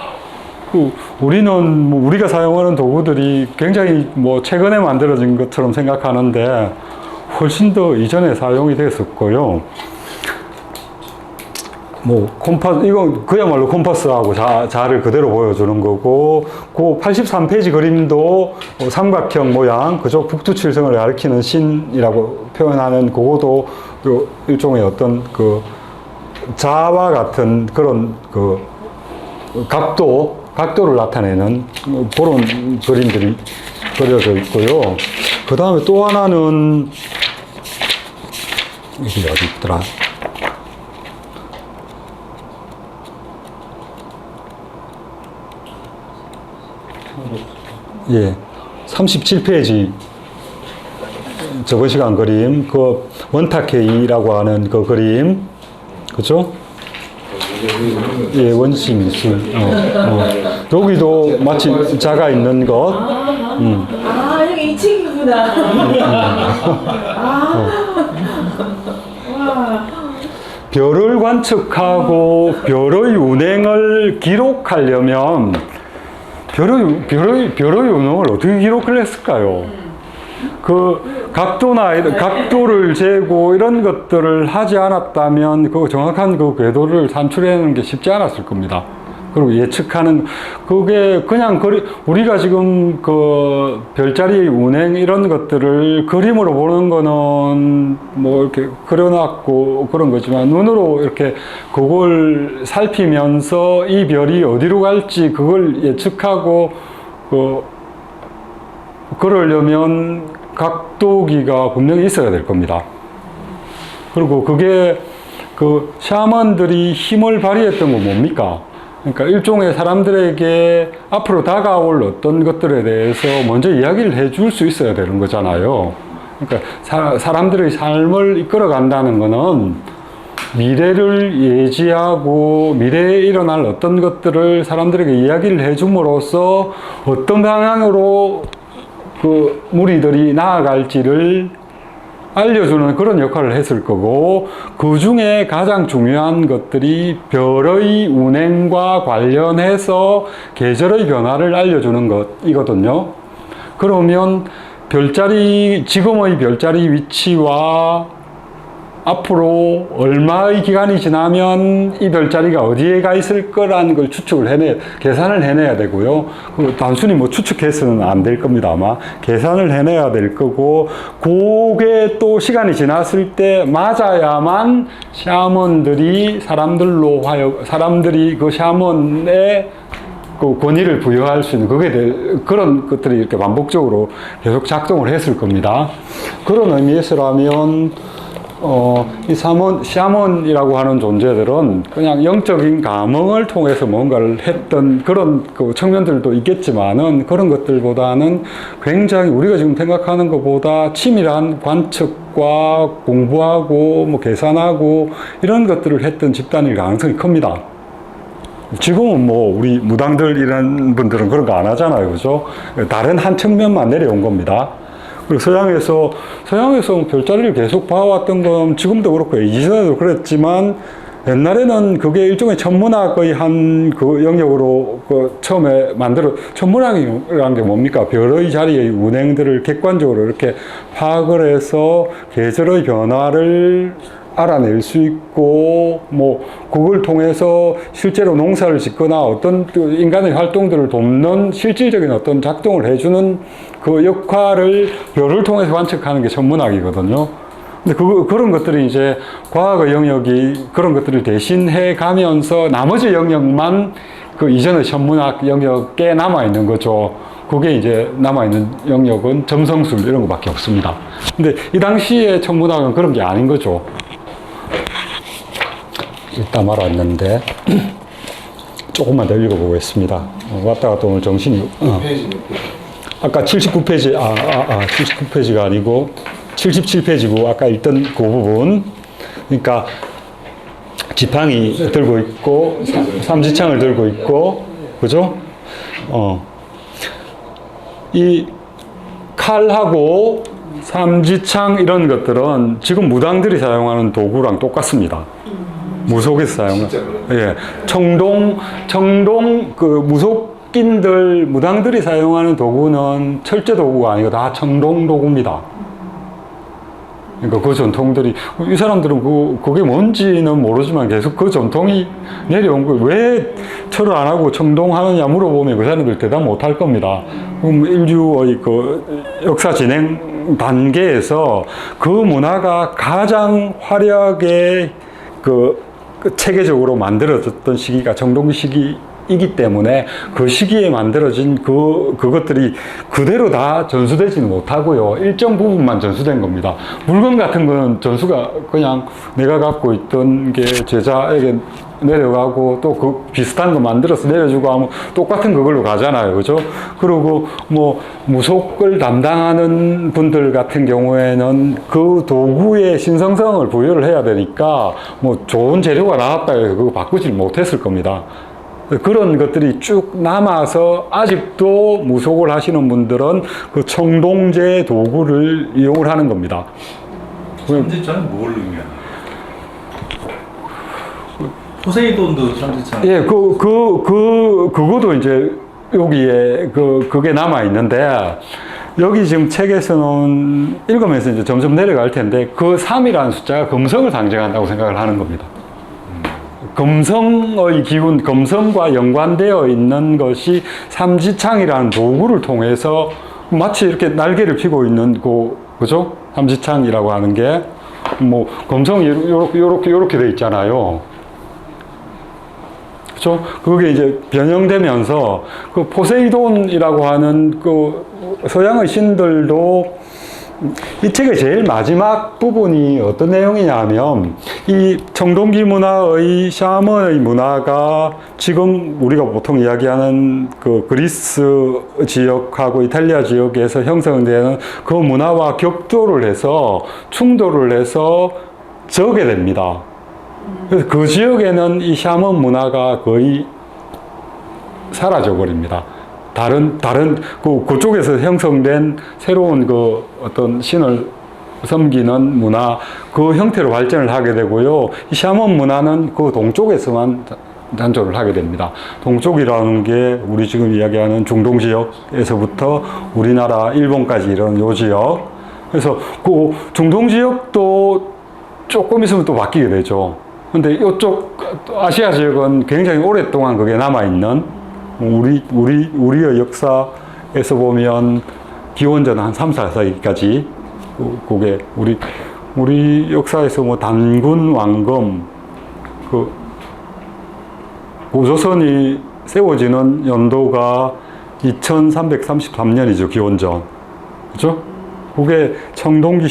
우리는 뭐 우리가 사용하는 도구들이 굉장히 뭐 최근에 만들어진 것처럼 생각하는데 훨씬 더 이전에 사용이 됐었고요. 뭐 콤파스, 이건 그야말로 콤파스하고 자를 그대로 보여주는 거고, 그 83페이지 그림도 삼각형 모양, 그죠? 북두칠성을 가리키는 신이라고 표현하는 그거도 일종의 어떤 그 자와 같은 그런 그 각도를 나타내는 그런 그림들이 그려져 있고요. 그 다음에 또 하나는 이게 어디 있더라? 예, 37페이지 저번 시간 그림, 그 원탁회의라고 하는 그 그림, 그죠? 예, 원시 미술. 여기도 마치 자가 있는 것. 아, 여기 이 책이구나. 별을 관측하고 별의 운행을 기록하려면 별의 운행을 어떻게 기록을 했을까요? 그 각도를 재고 이런 것들을 하지 않았다면 그 정확한 그 궤도를 산출해내는 게 쉽지 않았을 겁니다. 그리고 예측하는 그게 그냥 우리가 지금 그 별자리 운행 이런 것들을 그림으로 보는 거는 뭐 이렇게 그려놨고 그런 거지만 눈으로 이렇게 그걸 살피면서 이 별이 어디로 갈지 그걸 예측하고 그러려면 각도기가 분명히 있어야 될 겁니다. 그리고 그게 그 샤먼들이 힘을 발휘했던 건 뭡니까? 그러니까 일종의 사람들에게 앞으로 다가올 어떤 것들에 대해서 먼저 이야기를 해줄 수 있어야 되는 거잖아요. 그러니까 사람들의 삶을 이끌어 간다는 거는 미래를 예지하고 미래에 일어날 어떤 것들을 사람들에게 이야기를 해줌으로써 어떤 방향으로 그 무리들이 나아갈지를 알려주는 그런 역할을 했을 거고, 그 중에 가장 중요한 것들이 별의 운행과 관련해서 계절의 변화를 알려주는 것이거든요. 그러면 지금의 별자리 위치와 앞으로 얼마의 기간이 지나면 이 별자리가 어디에 가 있을 거라는 걸 계산을 해내야 되고요. 단순히 뭐 추측해서는 안 될 겁니다, 아마. 계산을 해내야 될 거고, 그게 또 시간이 지났을 때 맞아야만 샤먼들이 사람들이 그 샤먼에 그 권위를 부여할 수 있는 그런 것들이 이렇게 반복적으로 계속 작동을 했을 겁니다. 그런 의미에서라면 이 샤먼이라고 하는 존재들은 그냥 영적인 감흥을 통해서 뭔가를 했던 그런 그 측면들도 있겠지만은, 그런 것들보다는 굉장히 우리가 지금 생각하는 것보다 치밀한 관측과 공부하고 뭐 계산하고 이런 것들을 했던 집단일 가능성이 큽니다. 지금은 뭐 우리 무당들 이런 분들은 그런 거 안 하잖아요, 그죠? 다른 한 측면만 내려온 겁니다. 그리고 서양에서 별자리를 계속 봐왔던 건 지금도 그렇고 이전에도 그랬지만, 옛날에는 그게 일종의 천문학의 한 그 영역으로 처음에 천문학이라는 게 뭡니까? 별의 자리의 운행들을 객관적으로 이렇게 파악을 해서 계절의 변화를 알아낼 수 있고, 뭐 그걸 통해서 실제로 농사를 짓거나 어떤 인간의 활동들을 돕는 실질적인 어떤 작동을 해주는 그 역할을 별을 통해서 관측하는 게 천문학이거든요. 근데 그런 것들이 이제 과학의 영역이 그런 것들을 대신해 가면서 나머지 영역만 그 이전의 천문학 영역에 남아있는 거죠. 그게 이제 남아있는 영역은 점성술 이런 거밖에 없습니다. 근데 이 당시에 천문학은 그런 게 아닌 거죠. 일단 말았는데 조금만 더 읽어보겠습니다. 왔다 갔다 오늘 정신이 아까 79페이지 79페이지가 아니고 77페이지고 아까 읽던 그 부분, 그러니까 지팡이 들고 있고 삼지창을 들고 있고, 그죠? 이 칼하고 삼지창 이런 것들은 지금 무당들이 사용하는 도구랑 똑같습니다. 무속에서 사용하는. 예. 청동 그 무속 국긴들, 무당들이 사용하는 도구는 철제 도구가 아니고 다 청동 도구입니다. 그러니까 그 전통들이, 이 사람들은 그게 뭔지는 모르지만 계속 그 전통이 내려온 거예요. 왜 철을 안 하고 청동하느냐 물어보면 그 사람들 대답 못 할 겁니다. 그럼 인류의 그 역사 진행 단계에서 그 문화가 가장 화려하게 그 체계적으로 만들어졌던 시기가 청동 시기이기 때문에 그 시기에 만들어진 그것들이 그대로 다 전수되지는 못하고요. 일정 부분만 전수된 겁니다. 물건 같은 거는 전수가 그냥 내가 갖고 있던 게 제자에게 내려가고 또 그 비슷한 거 만들어서 내려주고 하면 똑같은 그걸로 가잖아요. 그죠? 그리고 뭐 무속을 담당하는 분들 같은 경우에는 그 도구의 신성성을 부여를 해야 되니까 뭐 좋은 재료가 나왔다 해서 그거 바꾸질 못했을 겁니다. 그런 것들이 쭉 남아서 아직도 무속을 하시는 분들은 그 청동제 도구를 이용을 하는 겁니다. 삼지창은 뭘 의미하나요? 포세이돈도 삼지창. 예, 그것도 이제 여기에 그게 남아 있는데, 여기 지금 책에서는 읽으면서 이제 점점 내려갈 텐데, 그 3이라는 숫자가 금성을 상징한다고 생각을 하는 겁니다. 금성의 기운, 금성과 연관되어 있는 것이 삼지창이라는 도구를 통해서 마치 이렇게 날개를 펴고 있는 그죠? 삼지창이라고 하는 게, 뭐, 금성이 요렇게 돼 있잖아요. 그죠? 그게 이제 변형되면서 그 포세이돈이라고 하는 그 서양의 신들도 이 책의 제일 마지막 부분이 어떤 내용이냐 하면 이 청동기 문화의 샤먼의 문화가 지금 우리가 보통 이야기하는 그 그리스 지역하고 이탈리아 지역에서 형성되는 그 문화와 격돌을 해서 충돌을 해서 적게 됩니다. 그래서 그 지역에는 이 샤먼 문화가 거의 사라져 버립니다. 다른 그쪽에서 형성된 새로운 그 어떤 신을 섬기는 문화, 그 형태로 발전을 하게 되고요. 이 샤먼 문화는 그 동쪽에서만 단조를 하게 됩니다. 동쪽이라는 게 우리 지금 이야기하는 중동 지역에서부터 우리나라, 일본까지 이런 요 지역. 그래서 그 중동 지역도 조금 있으면 또 바뀌게 되죠. 근데 이쪽 아시아 지역은 굉장히 오랫동안 그게 남아있는, 우리의 역사에서 보면 기원전 한 3, 4세기까지 그게 우리 역사에서 뭐 단군 왕검, 그 고조선이 세워지는 연도가 2333년이죠, 기원전. 그죠? 그게 청동기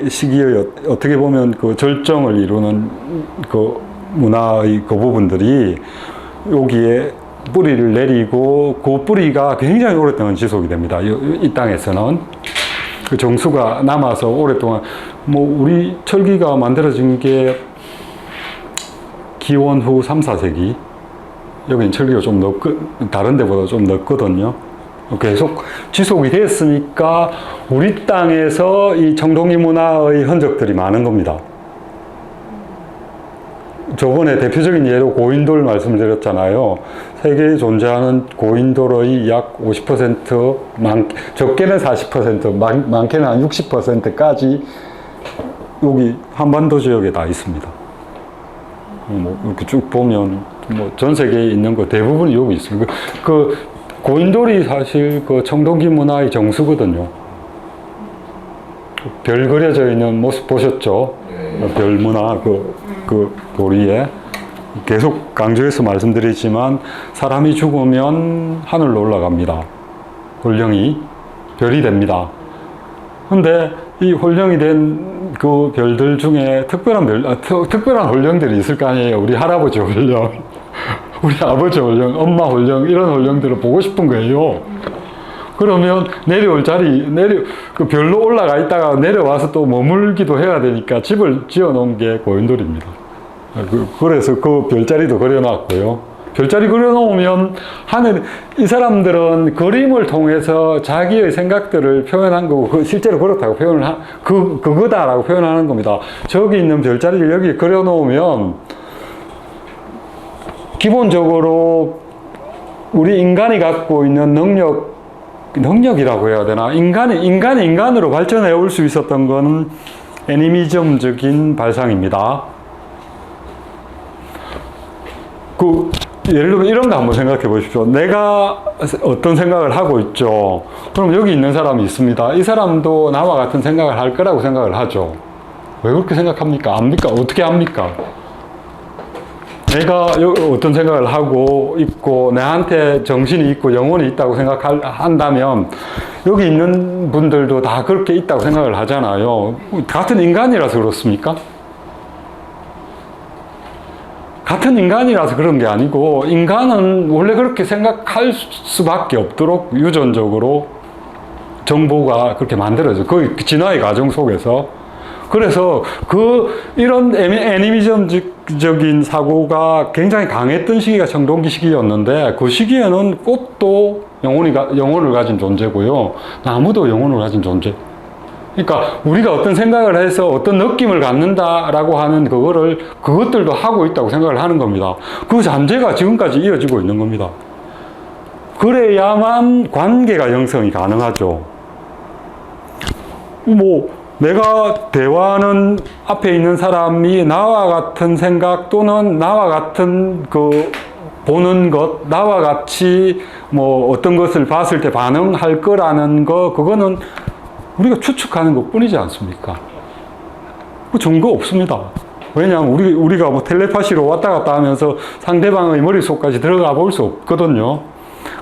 시기의 어떻게 보면 그 절정을 이루는 그 문화의 그 부분들이 여기에 뿌리를 내리고 그 뿌리가 굉장히 오랫동안 지속이 됩니다. 이 땅에서는. 그 정수가 남아서 오랫동안, 뭐 우리 철기가 만들어진 게 기원 후 3, 4세기. 여기는 철기가 좀 다른 데보다 좀 넓거든요. 계속 지속이 됐으니까 우리 땅에서 이 청동기 문화의 흔적들이 많은 겁니다. 저번에 대표적인 예로 고인돌 말씀드렸잖아요. 세계에 존재하는 고인돌의 약 50%, 적게는 40%, 많게는 한 60%까지 여기 한반도 지역에 다 있습니다. 뭐 이렇게 쭉 보면 뭐 전 세계에 있는 거 대부분이 여기 있습니다. 그 고인돌이 사실 그 청동기 문화의 정수거든요. 별 그려져 있는 모습 보셨죠? 별 문화 그 도리에 계속 강조해서 말씀드리지만 사람이 죽으면 하늘로 올라갑니다. 홀령이 별이 됩니다. 근데 이 홀령이 된 그 별들 중에 특별한 홀령들이 있을 거 아니에요. 우리 할아버지 홀령, 우리 아버지 홀령, 엄마 홀령, 이런 홀령들을 보고 싶은 거예요. 그러면 내려올 그 별로 올라가 있다가 내려와서 또 머물기도 해야 되니까 집을 지어 놓은 게 고인돌입니다. 그래서 그 별자리도 그려놨고요. 별자리 그려놓으면 이 사람들은 그림을 통해서 자기의 생각들을 표현한 거고, 실제로 그렇다고 그거다라고 표현하는 겁니다. 저기 있는 별자리를 여기 그려놓으면, 기본적으로 우리 인간이 갖고 있는 능력이라고 해야 되나? 인간이 인간으로 발전해 올 수 있었던 거는 애니미즘적인 발상입니다. 예를 들면 이런 거 한번 생각해 보십시오. 내가 어떤 생각을 하고 있죠. 그럼 여기 있는 사람이 있습니다. 이 사람도 나와 같은 생각을 할 거라고 생각을 하죠. 왜 그렇게 생각합니까? 압니까? 어떻게 압니까? 내가 어떤 생각을 하고 있고 내한테 정신이 있고 영혼이 있다고 생각한다면 여기 있는 분들도 다 그렇게 있다고 생각을 하잖아요. 같은 인간이라서 그렇습니까? 같은 인간이라서 그런 게 아니고 인간은 원래 그렇게 생각할 수밖에 없도록 유전적으로 정보가 그렇게 만들어져요. 그 진화의 과정 속에서. 그래서 이런 애니미즘적인 사고가 굉장히 강했던 시기가 청동기 시기였는데 그 시기에는 꽃도 영혼을 가진 존재고요. 나무도 영혼을 가진 존재. 그러니까 우리가 어떤 생각을 해서 어떤 느낌을 갖는다라고 하는 그것들도 하고 있다고 생각을 하는 겁니다. 그 잠재가 지금까지 이어지고 있는 겁니다. 그래야만 관계가 형성이 가능하죠. 내가 대화하는 앞에 있는 사람이 나와 같은 생각 또는 나와 같은 보는 것, 나와 같이 어떤 것을 봤을 때 반응할 거라는 그거는 우리가 추측하는 것 뿐이지 않습니까? 증거 없습니다. 왜냐하면 우리가 텔레파시로 왔다 갔다 하면서 상대방의 머릿속까지 들어가 볼 수 없거든요.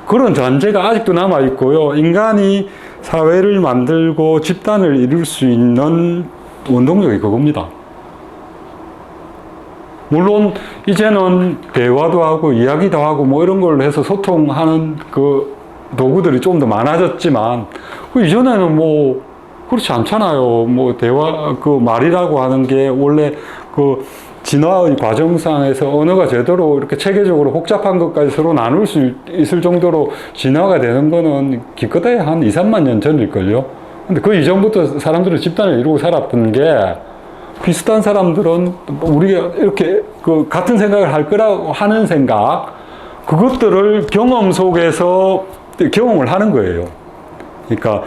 그런 전제가 아직도 남아있고요. 인간이 사회를 만들고 집단을 이룰 수 있는 원동력이 그겁니다. 물론 이제는 대화도 하고 이야기도 하고 이런 걸 해서 소통하는 도구들이 좀 더 많아졌지만 이전에는 그렇지 않잖아요. 대화 말이라고 하는 게 원래 진화의 과정상에서 언어가 제대로 이렇게 체계적으로 복잡한 것까지 서로 나눌 수 있을 정도로 진화가 되는 거는 기껏해야 한 2, 3만 년 전일걸요. 근데 그 이전부터 사람들은 집단을 이루고 살았던 게 비슷한 사람들은 우리가 이렇게 같은 생각을 할 거라고 하는 생각, 그것들을 경험 속에서 경험을 하는 거예요. 그러니까,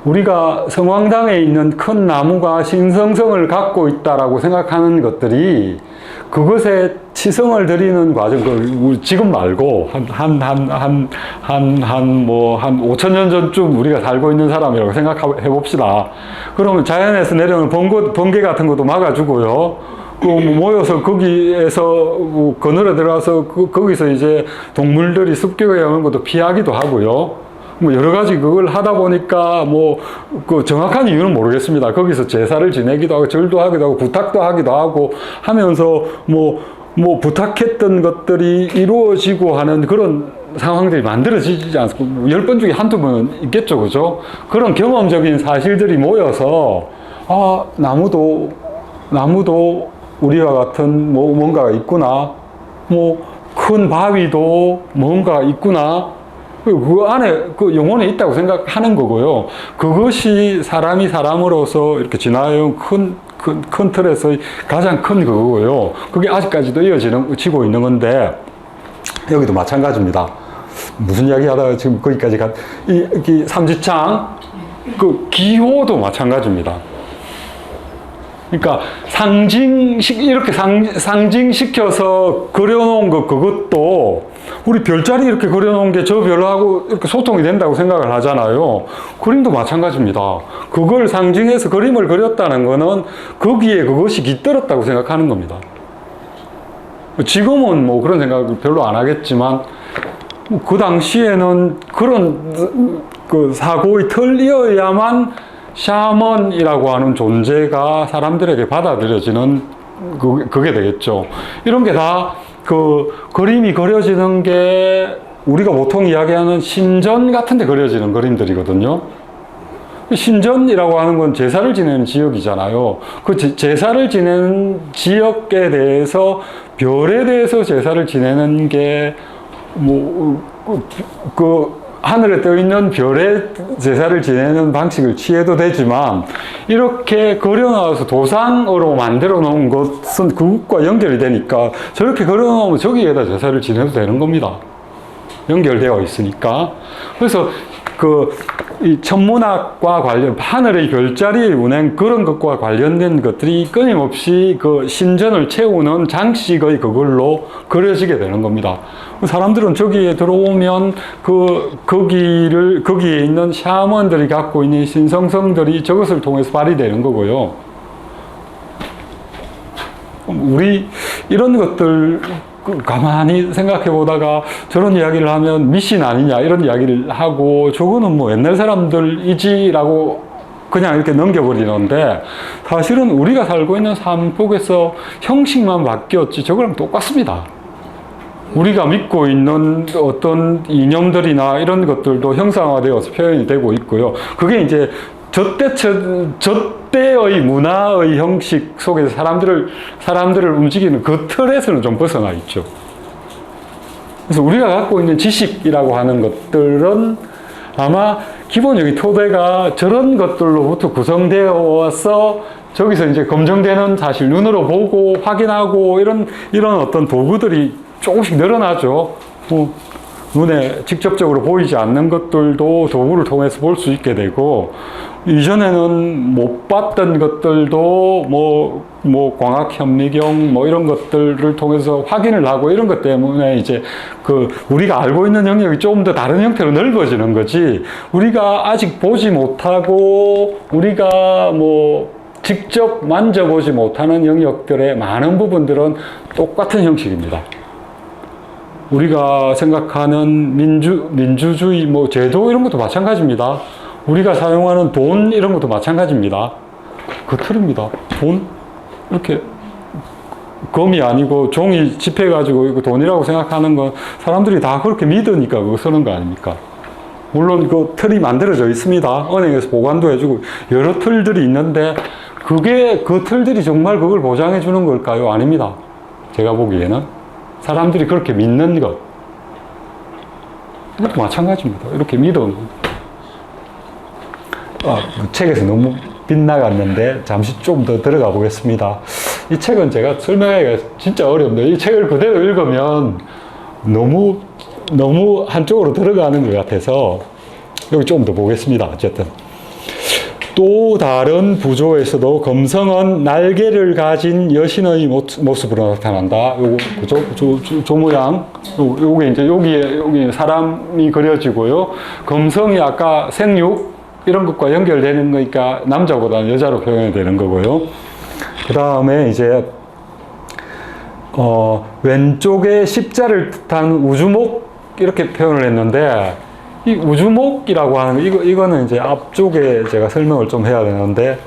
우리가 성황당에 있는 큰 나무가 신성성을 갖고 있다라고 생각하는 것들이 그것에 치성을 들이는 과정, 지금 말고 한 5,000년 전쯤 우리가 살고 있는 사람이라고 생각해 봅시다. 그러면 자연에서 내려오는 번개 같은 것도 막아주고요. 모여서 거기에서 그늘에 들어가서 거기서 이제 동물들이 습격해 오는 것도 피하기도 하고요. 여러 가지 그걸 하다 보니까 정확한 이유는 모르겠습니다. 거기서 제사를 지내기도 하고 절도 하기도 하고 부탁도 하기도 하고 하면서 부탁했던 것들이 이루어지고 하는 그런 상황들이 만들어지지 않습니까? 10번 중에 한두 번은 있겠죠, 그죠? 그런 경험적인 사실들이 모여서 나무도 우리와 같은 뭔가가 있구나. 큰 바위도 뭔가 있구나. 그 안에 영혼이 있다고 생각하는 거고요. 그것이 사람이 사람으로서 이렇게 진화해온 큰 틀에서의 가장 큰 그거고요. 그게 아직까지도 이어지고 있는 건데, 여기도 마찬가지입니다. 무슨 이야기 하다가 지금 거기까지 이 삼지창, 기호도 마찬가지입니다. 그러니까 이렇게 상징시켜서 그려놓은 그것도 우리 별자리 이렇게 그려놓은 게 저 별하고 이렇게 소통이 된다고 생각을 하잖아요. 그림도 마찬가지입니다. 그걸 상징해서 그림을 그렸다는 거는 거기에 그것이 깃들었다고 생각하는 겁니다. 지금은 그런 생각을 별로 안 하겠지만 그 당시에는 그런 사고의 틀이어야만 샤먼이라고 하는 존재가 사람들에게 받아들여지는 그게 되겠죠. 이런 게 다 그림이 그려지는 게 우리가 보통 이야기하는 신전 같은 데 그려지는 그림들이거든요. 신전이라고 하는 건 제사를 지내는 지역이잖아요. 제사를 지내는 지역에 대해서 별에 대해서 제사를 지내는 게 하늘에 떠 있는 별의 제사를 지내는 방식을 취해도 되지만 이렇게 그려놔서 도상으로 만들어 놓은 것은 그것과 연결이 되니까 저렇게 그려놓으면 저기에다 제사를 지내도 되는 겁니다. 연결되어 있으니까. 그래서 이 천문학과 관련, 하늘의 별자리의 운행, 그런 것과 관련된 것들이 끊임없이 그 신전을 채우는 장식의 그걸로 그려지게 되는 겁니다. 사람들은 저기에 들어오면 거기에 있는 샤먼들이 갖고 있는 신성성들이 저것을 통해서 발휘되는 거고요. 우리 이런 것들 가만히 생각해 보다가 저런 이야기를 하면 미신 아니냐 이런 이야기를 하고 저거는 뭐 옛날 사람들이지라고 그냥 이렇게 넘겨버리는데 사실은 우리가 살고 있는 삶 속에서 형식만 바뀌었지 저거랑 똑같습니다. 우리가 믿고 있는 어떤 이념들이나 이런 것들도 형상화되어서 표현이 되고 있고요. 그게 이제 저때의 문화의 형식 속에서 사람들을 움직이는 그 틀에서는 좀 벗어나 있죠. 그래서 우리가 갖고 있는 지식이라고 하는 것들은 아마 기본적인 토대가 저런 것들로부터 구성되어서 저기서 이제 검증되는 사실 눈으로 보고 확인하고 이런 어떤 도구들이 조금씩 늘어나죠. 눈에 직접적으로 보이지 않는 것들도 도구를 통해서 볼 수 있게 되고, 이전에는 못 봤던 것들도 광학현미경 이런 것들을 통해서 확인을 하고 이런 것 때문에 이제 우리가 알고 있는 영역이 조금 더 다른 형태로 넓어지는 거지, 우리가 아직 보지 못하고 우리가 직접 만져보지 못하는 영역들의 많은 부분들은 똑같은 형식입니다. 우리가 생각하는 민주주의, 제도 이런 것도 마찬가지입니다. 우리가 사용하는 돈 이런 것도 마찬가지입니다. 그 틀입니다. 돈 이렇게 검이 아니고 종이 집해가지고 이거 돈이라고 생각하는 건 사람들이 다 그렇게 믿으니까 그거 쓰는 거 아닙니까? 물론 그 틀이 만들어져 있습니다. 은행에서 보관도 해주고 여러 틀들이 있는데 그 틀들이 정말 그걸 보장해 주는 걸까요? 아닙니다. 제가 보기에는. 사람들이 그렇게 믿는 것. 이것도 마찬가지입니다. 이렇게 믿어. 책에서 너무 빗나갔는데 잠시 좀 더 들어가 보겠습니다. 이 책은 제가 설명하기가 진짜 어렵네요. 이 책을 그대로 읽으면 너무 한쪽으로 들어가는 것 같아서 여기 조금 더 보겠습니다. 어쨌든. 또 다른 부조에서도 검성은 날개를 가진 여신의 모습으로 나타난다. 조 모양. 요게 이제 여기 사람이 그려지고요. 검성이 아까 생육 이런 것과 연결되는 거니까 남자보다는 여자로 표현이 되는 거고요. 그 다음에 이제 왼쪽에 십자를 뜻한 우주목 이렇게 표현을 했는데, 이 우주목이라고 하는 이거는 이제 앞쪽에 제가 설명을 좀 해야 되는데,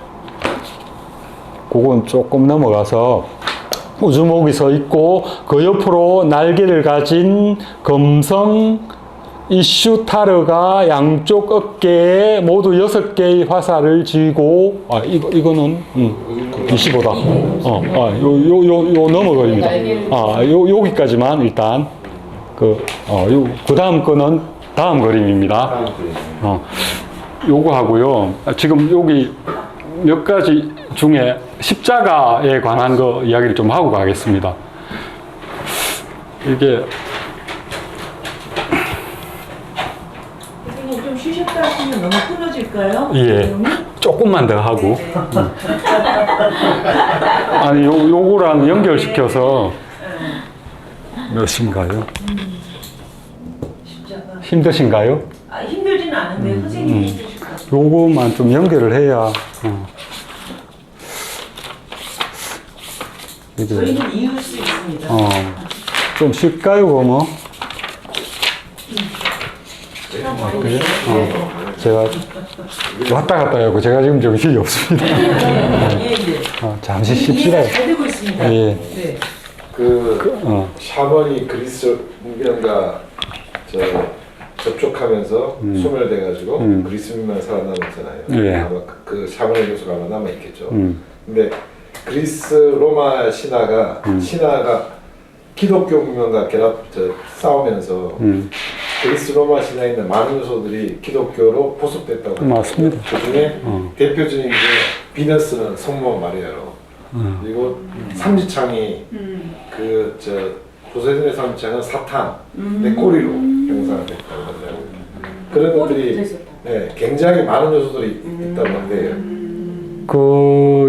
그건 조금 넘어가서 우주목이 서 있고 그 옆으로 날개를 가진 검성 이슈타르가 양쪽 어깨에 모두 6개의 화살을 쥐고, 이거는 25다. 요 넘어거립니다. 여기까지만 일단 그 다음 거는 다음 그림입니다. 요거 하고요. 지금 여기 몇 가지 중에 십자가에 관한 거 이야기를 좀 하고 가겠습니다. 이게 선생님 좀 쉬셨다 하시면 너무 끊어질까요? 예, 조금만 더 하고. 아니 요거랑 연결시켜서 몇인가요? 힘드신가요? 힘들지는 않은데 선생님이 힘드실 것 같아요. 요거만 좀 연결을 해야. 저희는 이을 수 있습니다. 좀 쉴까요, 그러면? 네. 제가 왔다 갔다 하고 제가 지금 정신이 없습니다. 잠시 쉽시다. 잘 되고 있습니다. 예. 네. 샤먼이 그리스 문명과 접촉하면서 소멸돼가지고 그리스민만 살아남았잖아요. 예. 아마 그 샤먼의 교수가 아마 남아있겠죠. 근데 그리스 로마 신화가 기독교 문명과 싸우면서 그리스 로마 신화에 있는 많은 요소들이 기독교로 보습됐다고 합니다. 맞습니다. 그중에 대표적인 게 비너스는 성모 마리아로 그리고 삼지창이 포세이돈의 삼지창은 사탄 내 꼬리로 형상됐다고 하더라고요. 그런 것들이 굉장히 많은 요소들이 있다고 한대요.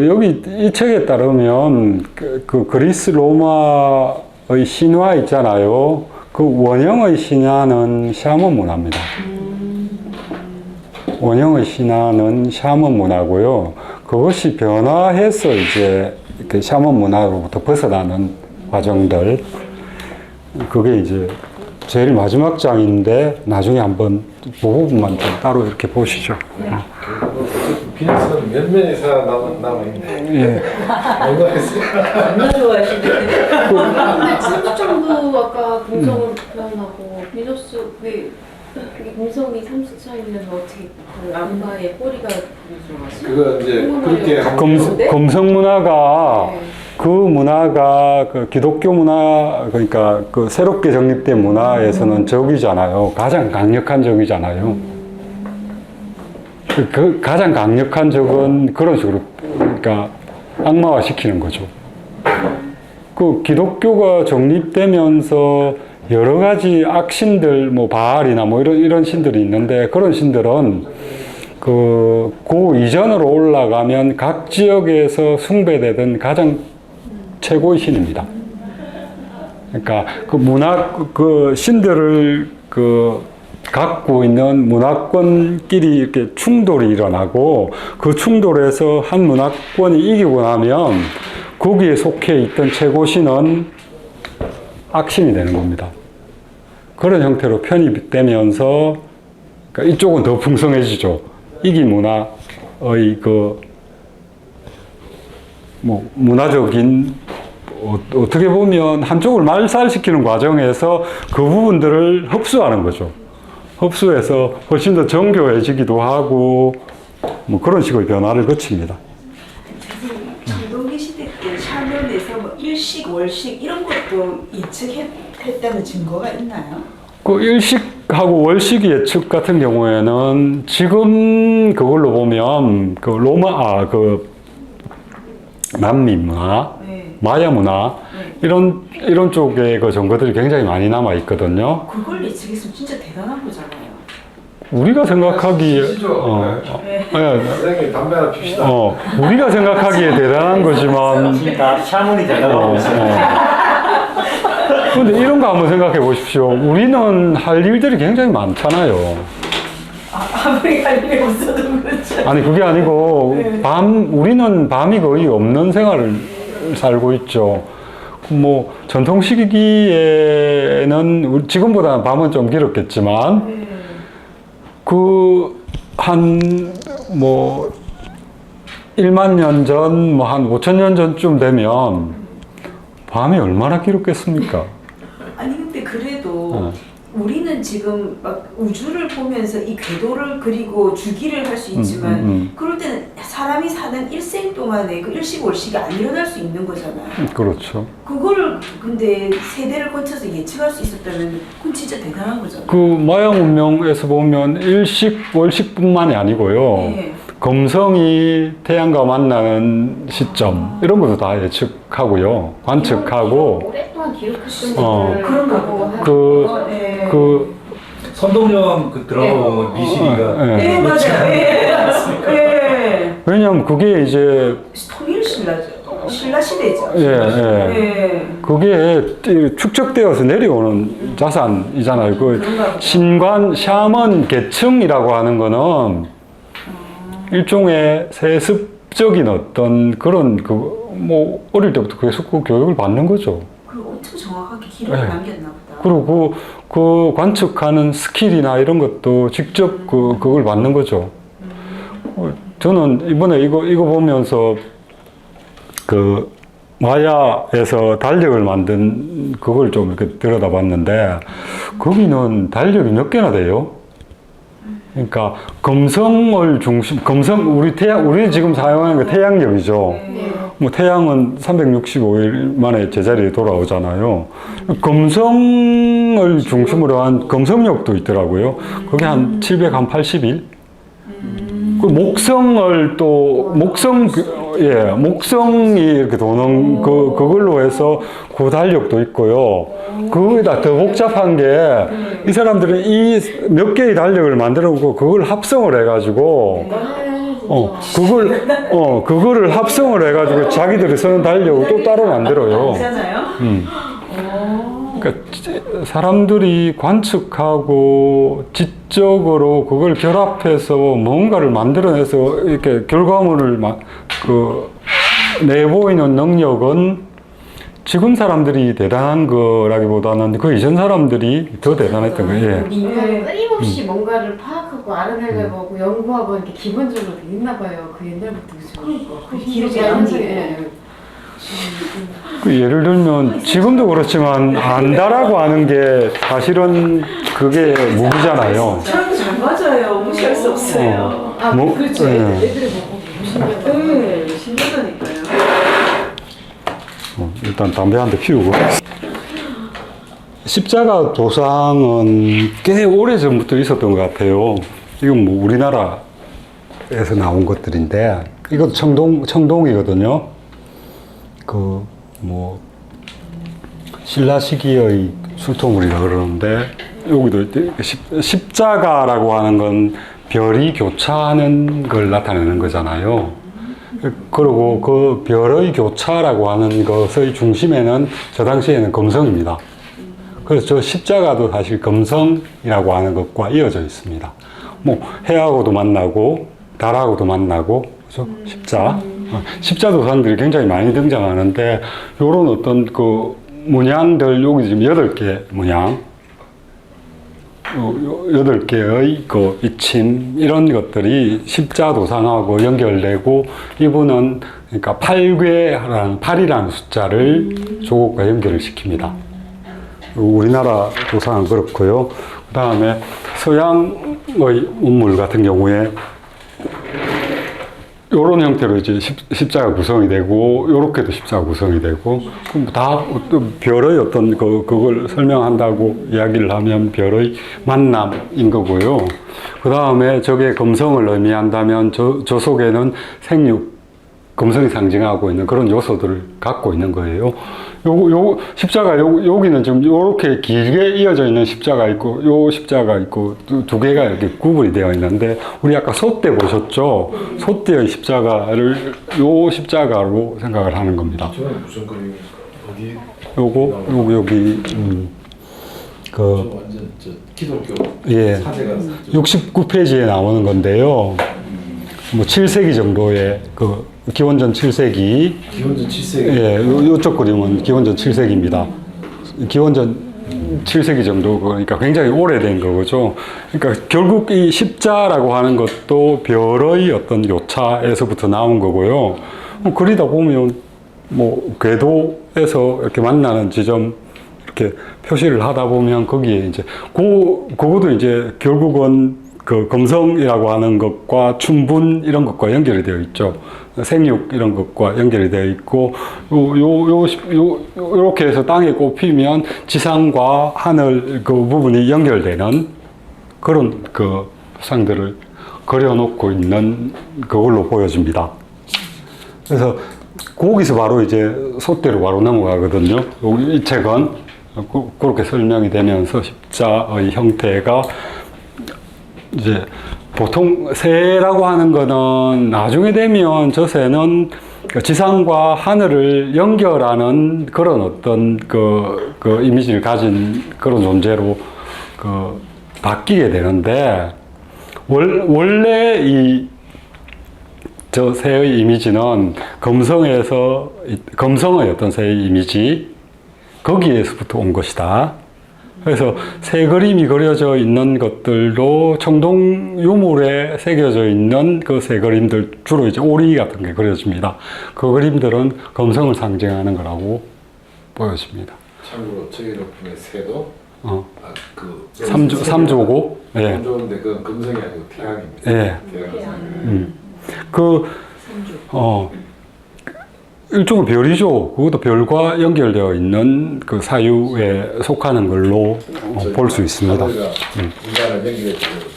여기 이 책에 따르면 그 그리스 로마의 신화 있잖아요. 그 원형의 신화는 샤먼 문화입니다. 원형의 신화는 샤먼 문화고요. 그것이 변화해서 이제 그 샤먼 문화로부터 벗어나는 과정들. 그게 이제 제일 마지막 장인데 나중에 한번 그 부분만 좀 따로 이렇게 보시죠. 비너스는 몇 명의 사람 남아있네. 예. 뭔가 했어요. 얼마나 좋아하시는데. 근데 삼수창도 아까 공성으로 표현하고 비너스 왜 그게 공성이 삼수창이면 어떻게 그 암바의 꼬리가 공성하지? 그거 이제 그렇게 검성 문화가 네. 그 문화가 그 기독교 문화 그러니까 그 새롭게 정립된 문화에서는 적이잖아요. 가장 강력한 적이잖아요. 그 가장 강력한 적은 그런 식으로 그러니까 악마화 시키는 거죠. 그 기독교가 정립되면서 여러 가지 악신들 뭐 바알이나 뭐 이런 신들이 있는데 그런 신들은 그 이전으로 올라가면 각 지역에서 숭배되던 가장 최고의 신입니다. 그러니까 그 그 신들을 갖고 있는 문화권끼리 이렇게 충돌이 일어나고 그 충돌에서 한 문화권이 이기고 나면 거기에 속해 있던 최고신은 악신이 되는 겁니다. 그런 형태로 편입되면서 그러니까 이쪽은 더 풍성해지죠. 이기 문화의 뭐 문화적인 어떻게 보면 한쪽을 말살시키는 과정에서 그 부분들을 흡수하는 거죠. 흡수해서 훨씬 더 정교해지기도 하고 뭐 그런 식의 변화를 거칩니다. 장동기 시대 때 샤먼에서 뭐 일식, 월식 이런 것도 예측했다는 증거가 있나요? 그 일식하고 월식 예측 같은 경우에는 지금 그걸로 보면 그 남미 문화, 마야 문화 이런 쪽에 그 정보들이 굉장히 많이 남아 있거든요. 그걸 예측했으면 진짜 대단한 거잖아요. 우리가 생각하기에 선생님 담배 하나 핍시다. 우리가 생각하기에 대단한 거지만 샤먼이 되려고 근데 이런 거 한번 생각해 보십시오. 우리는 할 일들이 굉장히 많잖아요. 아무리 갈 일이 없어도 그렇죠. 아니 그게 아니고 우리는 밤이 거의 없는 생활을 살고 있죠. 뭐 전통 시기에는 지금보다는 밤은 좀 길었겠지만 뭐 1만 년 전, 뭐 한 5천 년 전쯤 되면 밤이 얼마나 길었겠습니까? 아니 근데 그래도 우리는 지금 막 우주를 보면서 이 궤도를 그리고 주기를 할 수 있지만 그럴 때는 사람이 사는 일생 동안에 그 일식월식이 안 일어날 수 있는 거잖아요. 그렇죠. 그거를 근데 세대를 거쳐서 예측할 수 있었다면 그건 진짜 대단한 거잖아요. 그 마야 문명에서 보면 일식, 월식뿐만이 아니고요. 네. 금성이 태양과 만나는 시점 이런 것도 다 예측하고요. 관측하고 오랫동안 기록했던 그런가 보다. 선동여왕 그 드라마 보면 미시리가 네, 맞아요. 예. 왜냐하면 그게 이제 통일 신라 시대죠. 예. 그게 축적되어서 내려오는 자산이잖아요. 그 신관 샤먼 계층이라고 하는 거는 일종의 세습적인 어떤 그런 뭐 어릴 때부터 계속 그 교육을 받는 거죠. 그 엄청 정확하게 기록을 남겼나 보다. 그리고 그 관측하는 스킬이나 이런 것도 직접 그걸 받는 거죠. 저는 이번에 이거 보면서 그 마야에서 달력을 만든 그걸 좀 이렇게 들여다봤는데 거기는 달력이 몇 개나 돼요? 그러니까 금성을 중심, 우리 지금 사용하는 게 태양력이죠. 네. 뭐 태양은 365일 만에 제자리에 돌아오잖아요. 금성을 중심으로 한 금성력도 있더라고요. 그게 한 780일? 그 목성을 또 목성이 이렇게 도는 그걸로 해서 구달력도 있고요. 그거보다 더 복잡한 게 이 사람들은 이 몇 개의 달력을 만들어 놓고 그걸 합성을 해가지고 그거를 합성을 해가지고 자기들이 쓰는 달력을 또 따로 만들어요. 있잖아요. 그러니까 사람들이 관측하고 지적으로 그걸 결합해서 뭔가를 만들어내서 이렇게 결과물을 내보이는 능력은 지금 사람들이 대단한 거라기보다는 그 이전 사람들이 더 대단했던 거예요. 인간은 끊임없이 뭔가를 파악하고 알아내려고 연구하고 이렇게 기본적으로 돼 있나 봐요. 그 옛날부터 그죠. 기록이 예. 그 예를 들면 지금도 그렇지만 안다라고 하는 게 사실은 그게 무기잖아요. 저랑 잘 맞아요. 무시할 수 없어요. 그렇죠. 예. 애들이 보고 네, 신기하니까요. 일단 담배 한 대 피우고. 십자가 조상은 꽤 오래 전부터 있었던 것 같아요. 이건 뭐 우리나라에서 나온 것들인데, 이것도 청동이거든요. 신라 시기의 술토물이라 그러는데, 여기도 십자가라고 하는 건 별이 교차하는 걸 나타내는 거잖아요. 그리고 그 별의 교차라고 하는 것의 중심에는 저 당시에는 금성입니다. 그래서 저 십자가도 사실 금성이라고 하는 것과 이어져 있습니다. 뭐 해하고도 만나고 달하고도 만나고 그죠? 십자 도상들이 굉장히 많이 등장하는데 요런 어떤 그 문양들 여기 지금 8개 문양 8개의 그 이침 이런 것들이 십자 도상하고 연결되고 이분은 그러니까 8이라는 숫자를 조국과 연결을 시킵니다. 우리나라 도상은 그렇고요. 그 다음에 서양의 문물 같은 경우에 이런 형태로 이제 십자가 구성이 되고, 요렇게도 십자가 구성이 되고, 그럼 다 어떤 별의 어떤 그걸 설명한다고 이야기를 하면 별의 만남인 거고요. 그 다음에 저게 금성을 의미한다면 저 속에는 금성이 상징하고 있는 그런 요소들을 갖고 있는 거예요. 십자가, 여기는 지금 요렇게 길게 이어져 있는 십자가 있고, 요 십자가 있고, 두 개가 이렇게 구분이 되어 있는데, 우리 아까 소떼 보셨죠? 소떼의 십자가를 요 십자가로 생각을 하는 겁니다. 저는 무슨 그림입니까? 어디? 여기, 저 완전 기독교 사제가 69페이지에 나오는 건데요. 뭐 7세기 정도의 기원전 7세기. 기원전 7세기. 예, 요쪽 그림은 기원전 7세기입니다. 기원전 7세기 정도, 그러니까 굉장히 오래된 거죠. 그러니까 결국 이 십자라고 하는 것도 별의 어떤 요차에서부터 나온 거고요. 그리다 보면 뭐 궤도에서 이렇게 만나는 지점 이렇게 표시를 하다 보면 거기에 이제 그것도 이제 결국은 그 금성이라고 하는 것과 춘분 이런 것과 연결이 되어 있죠. 생육 이런 것과 연결이 되어 있고, 요렇게 해서 땅에 꼽히면 지상과 하늘 그 부분이 연결되는 그런 그 상들을 그려놓고 있는 그걸로 보여집니다. 그래서 거기서 바로 이제 소대로 바로 넘어가거든요. 이 책은 그렇게 설명이 되면서 십자의 형태가 이제 보통 새라고 하는 거는 나중에 되면 저 새는 지상과 하늘을 연결하는 그런 어떤 그 이미지를 가진 그런 존재로 바뀌게 되는데, 원래 저 새의 이미지는 금성의 어떤 새의 이미지, 거기에서부터 온 것이다. 그래서 새 그림이 그려져 있는 것들도 청동 유물에 새겨져 있는 그 새 그림들, 주로 이제 오리 같은 게 그려집니다. 그 그림들은 금성을 상징하는 거라고 보여집니다. 참고로 저희 덕분에 새도 그 삼조고. 예. 삼조인데 그건 금성이 아니고 태양입니다. 예. 태양. 그 일종의 별이죠. 그것도 별과 연결되어 있는 그 사유에 속하는 걸로 볼 수 있습니다. 하늘과 인간을 연결해 주고.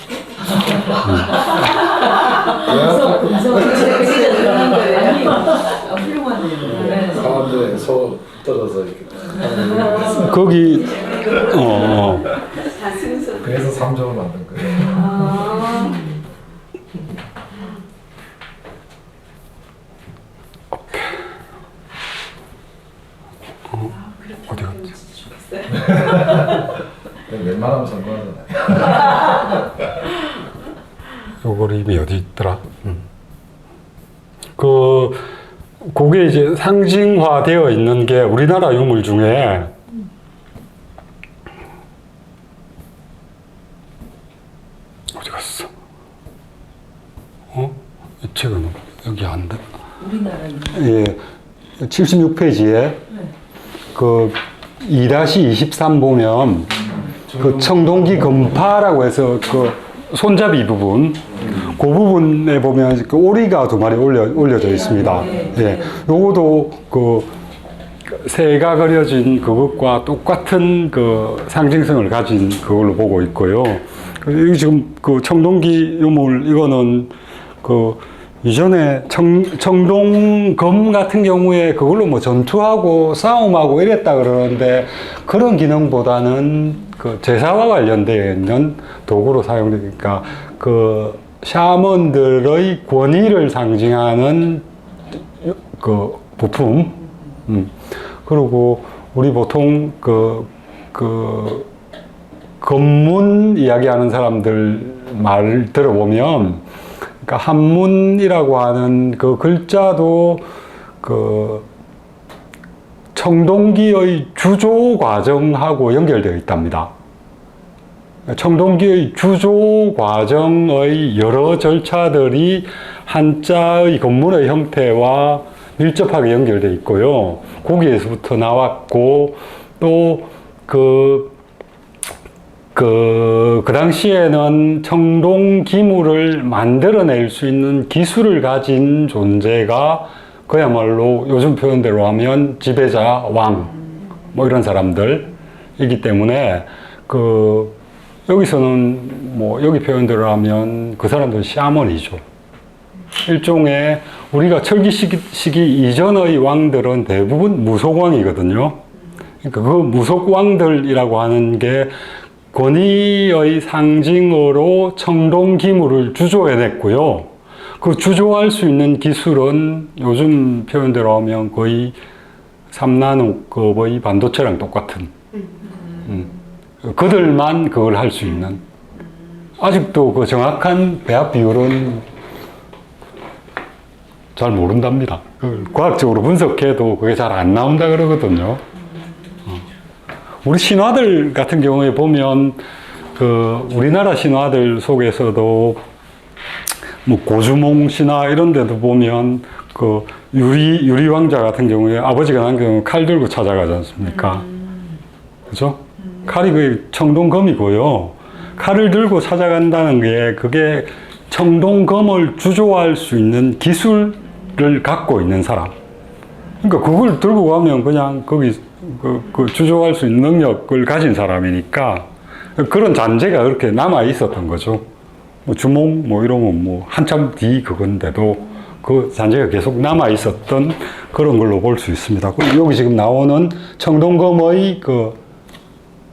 가운데 소 떨어져 이렇게. 거기 그래서 삼조를 만든 거예요. 어디 갔지? 웬만하면 성공하잖아요. 요 그림이 어디 있더라? 그게 이제 상징화되어 있는 게 우리나라 유물 중에 어디 갔어? 이 책은 여기 안 돼. 우리나라 예, 76페이지에 그 2-23 보면 그 청동기 금파라고 해서 그 손잡이 부분 그 부분에 보면 그 오리가 2마리 올려져 있습니다. 예, 요거도 그 새가 그려진 그것과 똑같은 그 상징성을 가진 그걸로 보고 있고요. 여기 지금 그 청동기 유물 이거는 그 이전에 청동검 같은 경우에 그걸로 뭐 전투하고 싸움하고 이랬다 그러는데 그런 기능보다는 그 제사와 관련되어 있는 도구로 사용되니까 그 샤먼들의 권위를 상징하는 그 부품. 그리고 우리 보통 그 검문 이야기하는 사람들 말을 들어보면 그러니까 한문이라고 하는 그 글자도 그 청동기의 주조 과정하고 연결되어 있답니다. 청동기의 주조 과정의 여러 절차들이 한자의 건문의 형태와 밀접하게 연결되어 있고요. 거기에서부터 나왔고 또 그 당시에는 청동기물을 만들어낼 수 있는 기술을 가진 존재가 그야말로 요즘 표현대로 하면 지배자, 왕, 뭐 이런 사람들이기 때문에 여기서는 뭐 여기 표현대로 하면 그 사람들은 샤먼이죠. 일종의 우리가 철기 시기 이전의 왕들은 대부분 무속왕이거든요. 그러니까 그 무속왕들이라고 하는 게 권위의 상징으로 청동기물을 주조해냈고요. 그 주조할 수 있는 기술은 요즘 표현대로 하면 거의 3나노급의 반도체랑 똑같은. 그들만 그걸 할 수 있는. 아직도 그 정확한 배합 비율은 잘 모른답니다. 과학적으로 분석해도 그게 잘 안 나온다 그러거든요. 우리 신화들 같은 경우에 보면 우리나라 신화들 속에서도 뭐 고주몽 신화 이런 데도 보면 유리 왕자 같은 경우에 아버지가 난 경우 칼 들고 찾아가지 않습니까? 그죠? 칼이 그 청동검이고요. 칼을 들고 찾아간다는 게 그게 청동검을 주조할 수 있는 기술을 갖고 있는 사람. 그러니까 그걸 들고 가면 그냥 거기 그 주조할 수 있는 능력을 가진 사람이니까 그런 잔재가 그렇게 남아 있었던 거죠. 뭐 주몽 뭐 이러면 뭐 한참 뒤 그건데도 그 잔재가 계속 남아 있었던 그런 걸로 볼 수 있습니다. 여기 지금 나오는 청동검의 그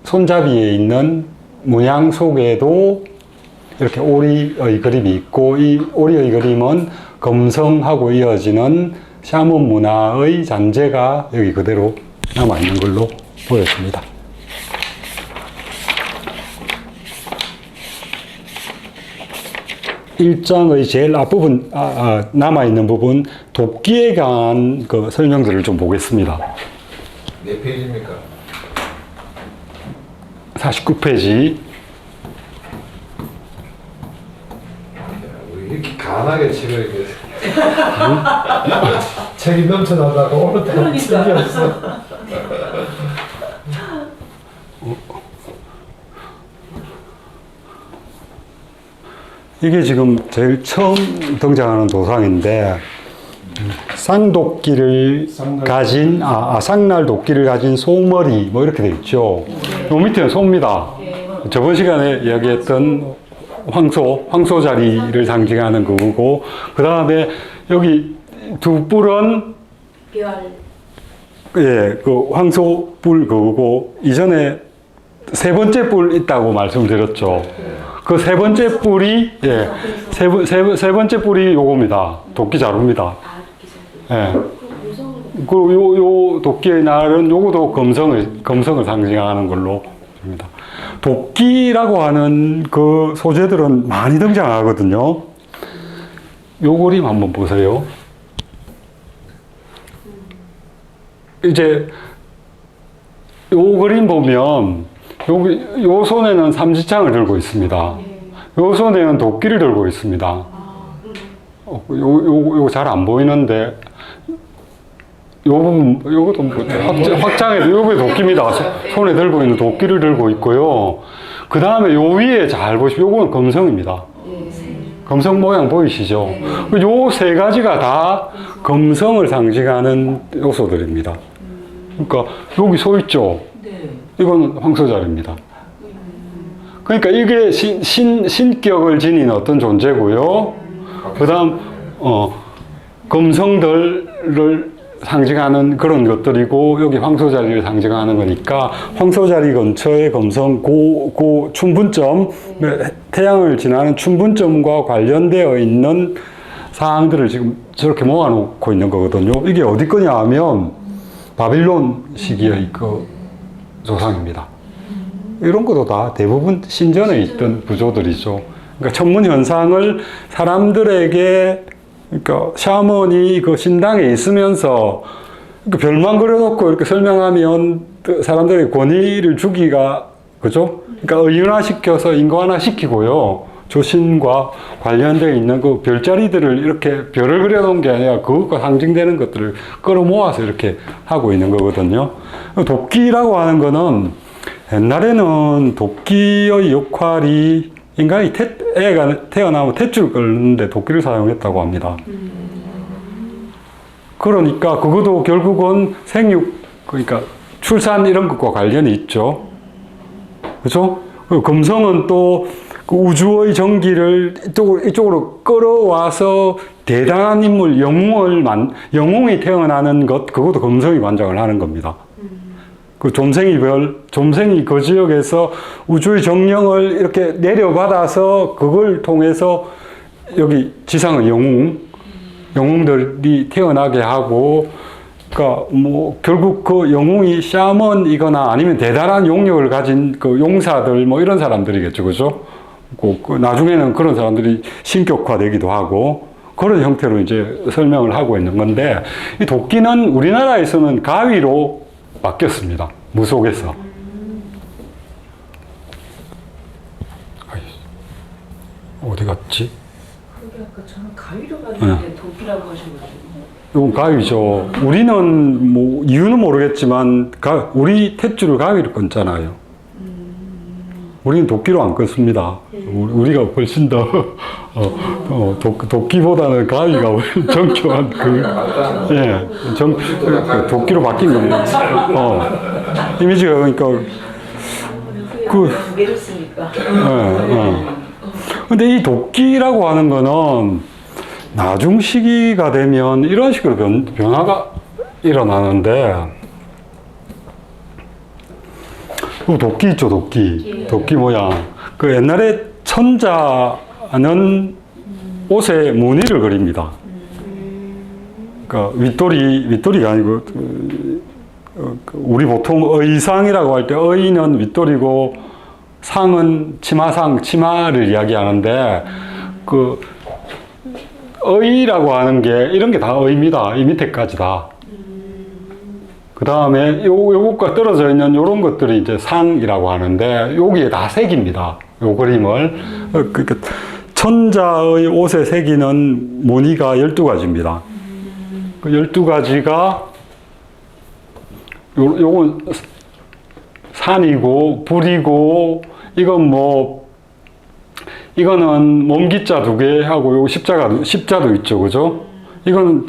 손잡이에 있는 문양 속에도 이렇게 오리의 그림이 있고 이 오리의 그림은 검성하고 이어지는 샤먼 문화의 잔재가 여기 그대로 남아있는 걸로 보였습니다. 1장의 제일 앞부분, 남아있는 부분, 돕기에 관한 그 설명들을 좀 보겠습니다. 몇 페이지입니까? 49페이지. 우리 이렇게 간하게 책을 이렇게 책이 넘쳐나다가 오늘따라 책이 없어. 이게 지금 제일 처음 등장하는 도상인데 쌍도끼를 가진 쌍날 도끼를 가진 소머리 뭐 이렇게 돼 있죠. 요 밑에는 소입니다. 저번 시간에 이야기했던 황소자리를 상징하는 그거고, 그 다음에 여기 두 뿔은 별. 예, 그 황소뿔 그거고, 이전에 세 번째 뿔 있다고 말씀드렸죠. 그 세 번째 뿔이, 예, 세 번째 뿔이 요겁니다. 도끼자루입니다. 예. 그 요 도끼의 날은 요것도 검성을 상징하는 걸로 봅니다. 도끼라고 하는 그 소재들은 많이 등장하거든요. 요 그림 한번 보세요. 이제 요 그림 보면 요 손에는 삼지창을 들고 있습니다. 요 손에는 도끼를 들고 있습니다. 요거 잘 안 보이는데 요 부분, 요것도 뭐 확장해도 요게 도끼입니다. 손에 들고 있는 도끼를 들고 있고요. 그 다음에 요 위에 잘 보시면 요거는 검성입니다. 검성 모양 보이시죠? 요 세 가지가 다 검성을 상징하는 요소들입니다. 그러니까 여기 소 있죠? 이건 황소자리입니다. 그러니까 이게 신격을 지닌 어떤 존재고요. 그 다음, 검성들을 상징하는 그런 것들이고, 여기 황소자리를 상징하는 거니까, 황소자리 근처에 검성, 춘분점, 태양을 지나는 춘분점과 관련되어 있는 사항들을 지금 저렇게 모아놓고 있는 거거든요. 이게 어디 거냐 하면, 바빌론 시기의 그 조상입니다. 이런 것도 다 대부분 신전에 있던 구조들이죠. 그러니까 천문 현상을 사람들에게, 그러니까 샤먼이 그 신당에 있으면서 별만 그려놓고 이렇게 설명하면 사람들의 권위를 주기가, 그죠? 그러니까 의인화시켜서 인간화시키고요. 조신과 관련되어 있는 그 별자리들을 이렇게 별을 그려놓은 게 아니라 그것과 상징되는 것들을 끌어모아서 이렇게 하고 있는 거거든요. 도끼라고 하는 거는 옛날에는 도끼의 역할이 인간이 애가 태어나면 탯줄을 끓는데 도끼를 사용했다고 합니다. 그러니까 그것도 결국은 생육, 그러니까 출산 이런 것과 관련이 있죠. 그죠? 금성은 또 그 우주의 전기를 이쪽으로 끌어와서 대단한 인물, 영웅이 태어나는 것, 그것도 금성이 관장을 하는 겁니다. 그 좀생이 그 지역에서 우주의 정령을 이렇게 내려받아서 그걸 통해서 여기 지상의 영웅들이 태어나게 하고, 그러니까 뭐 결국 그 영웅이 샤먼이거나 아니면 대단한 용력을 가진 그 용사들 뭐 이런 사람들이겠죠, 그죠? 그 나중에는 그런 사람들이 신격화되기도 하고 그런 형태로 이제 설명을 하고 있는 건데, 이 도끼는 우리나라에서는 가위로 바뀌었습니다. 무속에서. 어디 갔지? 그게 아까 저는 가위로 봤는데 도끼라고 하셔가지고. 이건 가위죠. 우리는 뭐 이유는 모르겠지만 우리 탯줄을 가위로 끊잖아요. 우리는 도끼로 안 끊습니다. 우리가 훨씬 더 도끼보다는 가위가 정교한 도끼로 바뀐 겁니다. 이미지가 그러니까 메르스니까. 근데 이 도끼라고 하는 거는 나중 시기가 되면 이런 식으로 변화가 일어나는데, 도끼 있죠, 도끼. 도끼 모양. 그 옛날에 천자는 옷에 무늬를 그립니다. 그러니까 윗도리가 아니고, 우리 보통 의상이라고 할 때 의는 윗도리고 상은 치마를 이야기하는데, 그 의라고 하는 게 이런 게 다 의입니다. 이 밑에까지 다. 그 다음에 요것과 떨어져 있는 요런 것들이 이제 상이라고 하는데, 여기에 다 색입니다. 요 그림을. 그러니까 천자의 옷에 새기는 무늬가 12가지입니다. 그 12가지가 요건 산이고 불이고, 이건 뭐 이거는 몸기자 2개 하고 요 십자도 있죠, 그죠? 이거는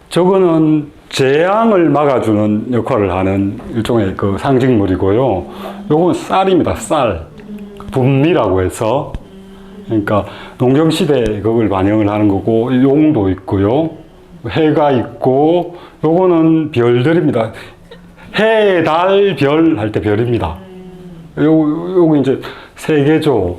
저거는 재앙을 막아주는 역할을 하는 일종의 그 상징물이고요. 요건 쌀입니다, 쌀. 분미라고 해서. 그러니까 농경시대에 그걸 반영을 하는 거고, 용도 있고요. 해가 있고, 요거는 별들입니다. 해, 달, 별 할 때 별입니다. 요거 이제 3개죠.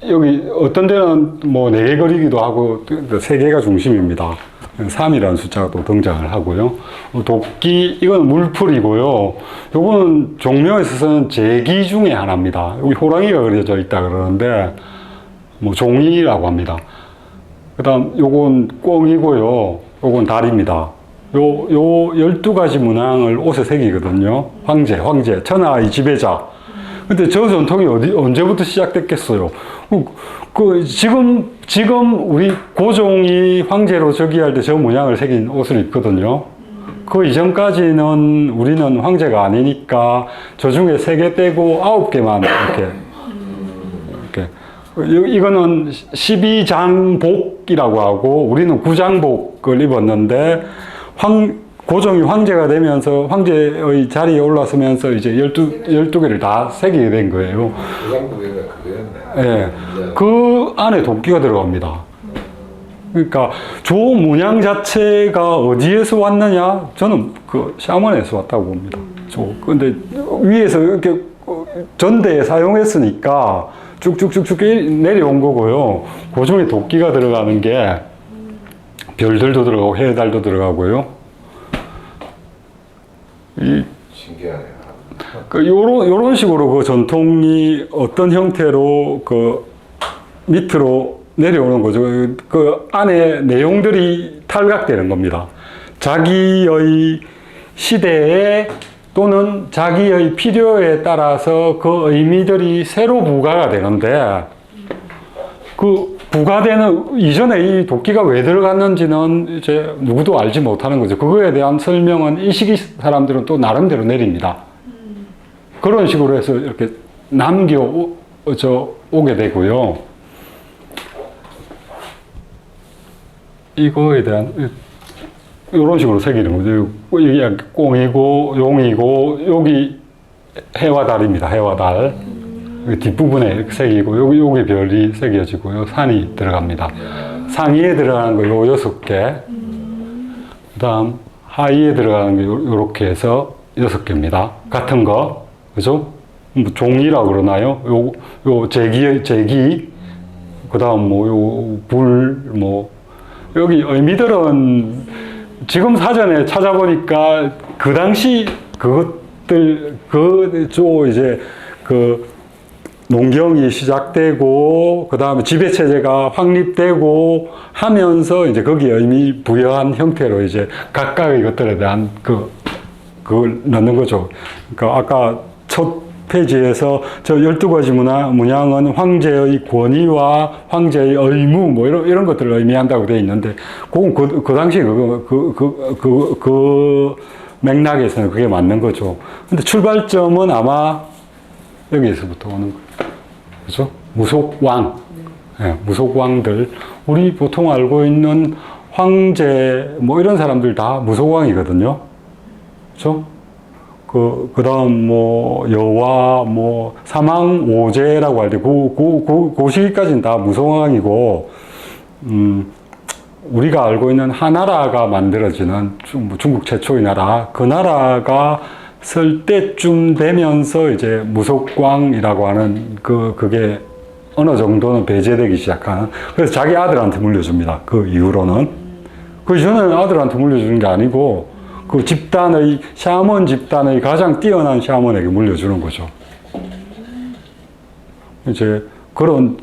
여기 어떤 데는 뭐 4개 그리기도 하고 3개가 중심입니다. 3이라는 숫자가 또 등장을 하고요. 도끼, 이건 물풀이고요. 요거는 종묘에 있어서는 제기 중에 하나입니다. 여기 호랑이가 그려져 있다 그러는데, 뭐 종이라고 합니다. 그 다음 요건 꽁이고요. 요건 달입니다. 요 12가지 문양을 옷에 새기거든요. 황제, 천하의 지배자. 근데 저 전통이 언제부터 시작됐겠어요? 지금 우리 고종이 황제로 즉위할 때 저 문양을 새긴 옷을 입거든요. 그 이전까지는 우리는 황제가 아니니까 저 중에 3개 빼고 9개만 이렇게. 이거는 12장복이라고 하고 우리는 구장복을 입었는데 고종이 황제가 되면서 황제의 자리에 올라서면서 이제 12개를 다 새기게 된 거예요. 부장부계가 그거였네. 예. 그 안에 도끼가 들어갑니다. 그러니까 저 문양 자체가 어디에서 왔느냐? 저는 그 샤먼에서 왔다고 봅니다. 근데 위에서 이렇게 전대에 사용했으니까 쭉쭉쭉쭉 내려온 거고요. 그 중에 도끼가 들어가는 게 별들도 들어가고 해달도 들어가고요. 신기하네요. 요런 식으로 그 전통이 어떤 형태로 그 밑으로 내려오는 거죠. 그 안에 내용들이 탈각되는 겁니다. 자기의 시대에 또는 자기의 필요에 따라서 그 의미들이 새로 부과가 되는데, 그 부과되는 이전에 이 도끼가 왜 들어갔는지는 이제 누구도 알지 못하는 거죠. 그거에 대한 설명은 이 시기 사람들은 또 나름대로 내립니다. 그런 식으로 해서 이렇게 오게 되고요. 이거에 대한 이런 식으로 새기는 거죠. 이게 꽁이고 용이고 여기 해와 달입니다. 해와 달. 뒷부분에 이렇게 새기고 여기 별이 새겨지고요. 산이 들어갑니다. 상위에 들어가는 거 요 6개. 그 다음 하위에 들어가는 거 요렇게 해서 6개입니다. 같은 거. 그죠? 뭐 종이라고 그러나요? 요 제기. 그 다음 여기 의미들은 지금 사전에 찾아보니까 그 당시 그것들, 이제 농경이 시작되고, 그 다음에 지배체제가 확립되고 하면서 이제 거기에 의미 부여한 형태로 이제 각각의 것들에 대한 그걸 넣는 거죠. 그러니까 아까 첫 페이지에서 저 12가지 문양은 황제의 권위와 황제의 의무 뭐 이런 것들을 의미한다고 되어 있는데, 그건 그 당시 그 맥락에서는 그게 맞는 거죠. 근데 출발점은 아마 여기에서부터 오는 거예요. 그죠? 무속왕. 네, 무속왕들. 우리 보통 알고 있는 황제, 뭐 이런 사람들 다 무속왕이거든요. 그죠? 그 다음 여와, 사망오제라고 할 때, 그 시기까지는 다 무속왕이고, 우리가 알고 있는 하나라가 만들어지는 중국 최초의 나라, 그 나라가 설 때쯤 되면서 이제 무속왕이라고 하는 그게 어느 정도는 배제되기 시작하는, 그래서 자기 아들한테 물려줍니다. 그 이후로는. 그 이전에는 아들한테 물려주는 게 아니고 그 집단의, 샤먼 집단의 가장 뛰어난 샤먼에게 물려주는 거죠. 이제 그런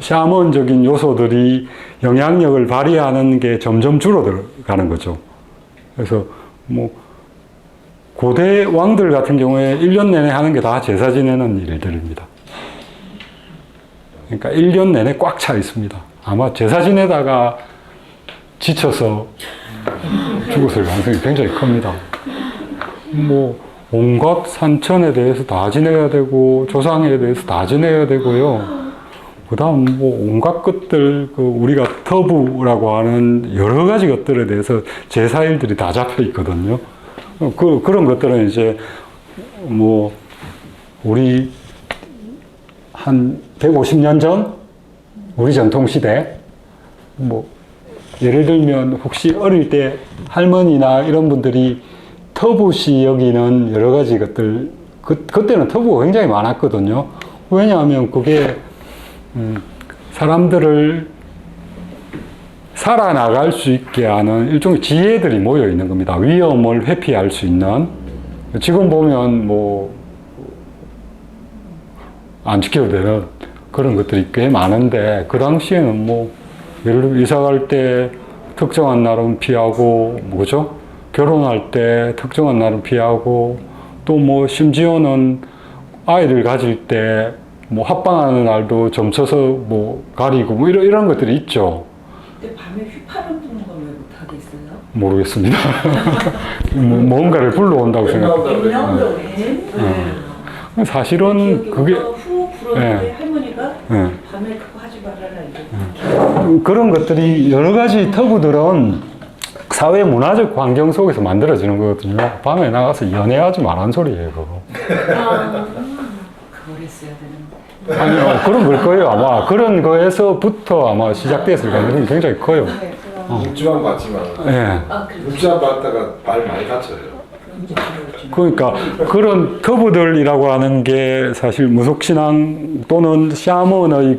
샤먼적인 요소들이 영향력을 발휘하는 게 점점 줄어들어가는 거죠. 그래서 고대 왕들 같은 경우에 1년 내내 하는 게 다 제사 지내는 일들입니다. 그러니까 1년 내내 꽉 차 있습니다. 아마 제사 지내다가 지쳐서 죽었을 가능성이 굉장히 큽니다. 온갖 산천에 대해서 다 지내야 되고 조상에 대해서 다 지내야 되고요. 그다음 뭐 온갖 것들 그 우리가 터부라고 하는 여러 가지 것들에 대해서 제사일들이 다 잡혀 있거든요. 그런 것들은 이제 뭐 우리 한 150년 전 우리 전통 시대 뭐 예를 들면 혹시 어릴 때 할머니나 이런 분들이 터부시 여기는 여러 가지 것들 그때는 터부가 굉장히 많았거든요. 왜냐하면 그게 사람들을 살아나갈 수 있게 하는 일종의 지혜들이 모여 있는 겁니다. 위험을 회피할 수 있는. 지금 보면 뭐 안 지켜도 되는 그런 것들이 꽤 많은데 그 당시에는 뭐 예를 들어 이사 갈 때 특정한 날은 피하고 뭐죠? 결혼할 때 특정한 날은 피하고 또 뭐 심지어는 아이들 가질 때 뭐 합방하는 날도 점쳐서 뭐 가리고 뭐 이런 것들이 있죠. 근데 밤에 휘파람 부는 건 왜 못하게 있어요? 모르겠습니다. 뭔가를 불러온다고 생각합니다. 나온다고 사실은 그게 후 불었는데 예. 할머니가 예. 밤에 그거 하지 말아라 이제. 그런 것들이 여러 가지 터부들은 사회 문화적 환경 속에서 만들어지는 거거든요. 밤에 나가서 연애하지 말란 소리예요, 그거. 그걸 했어야 되는데. 아니요, 그런 걸 거예요, 아마. 그런 거에서부터 아마 시작됐을 가능성이 굉장히 커요. 육지만 봤지만 예. 육지만 봤다가 발 많이 다쳐요. 그러니까 그런 터부들이라고 하는 게 사실 무속신앙 또는 샤먼의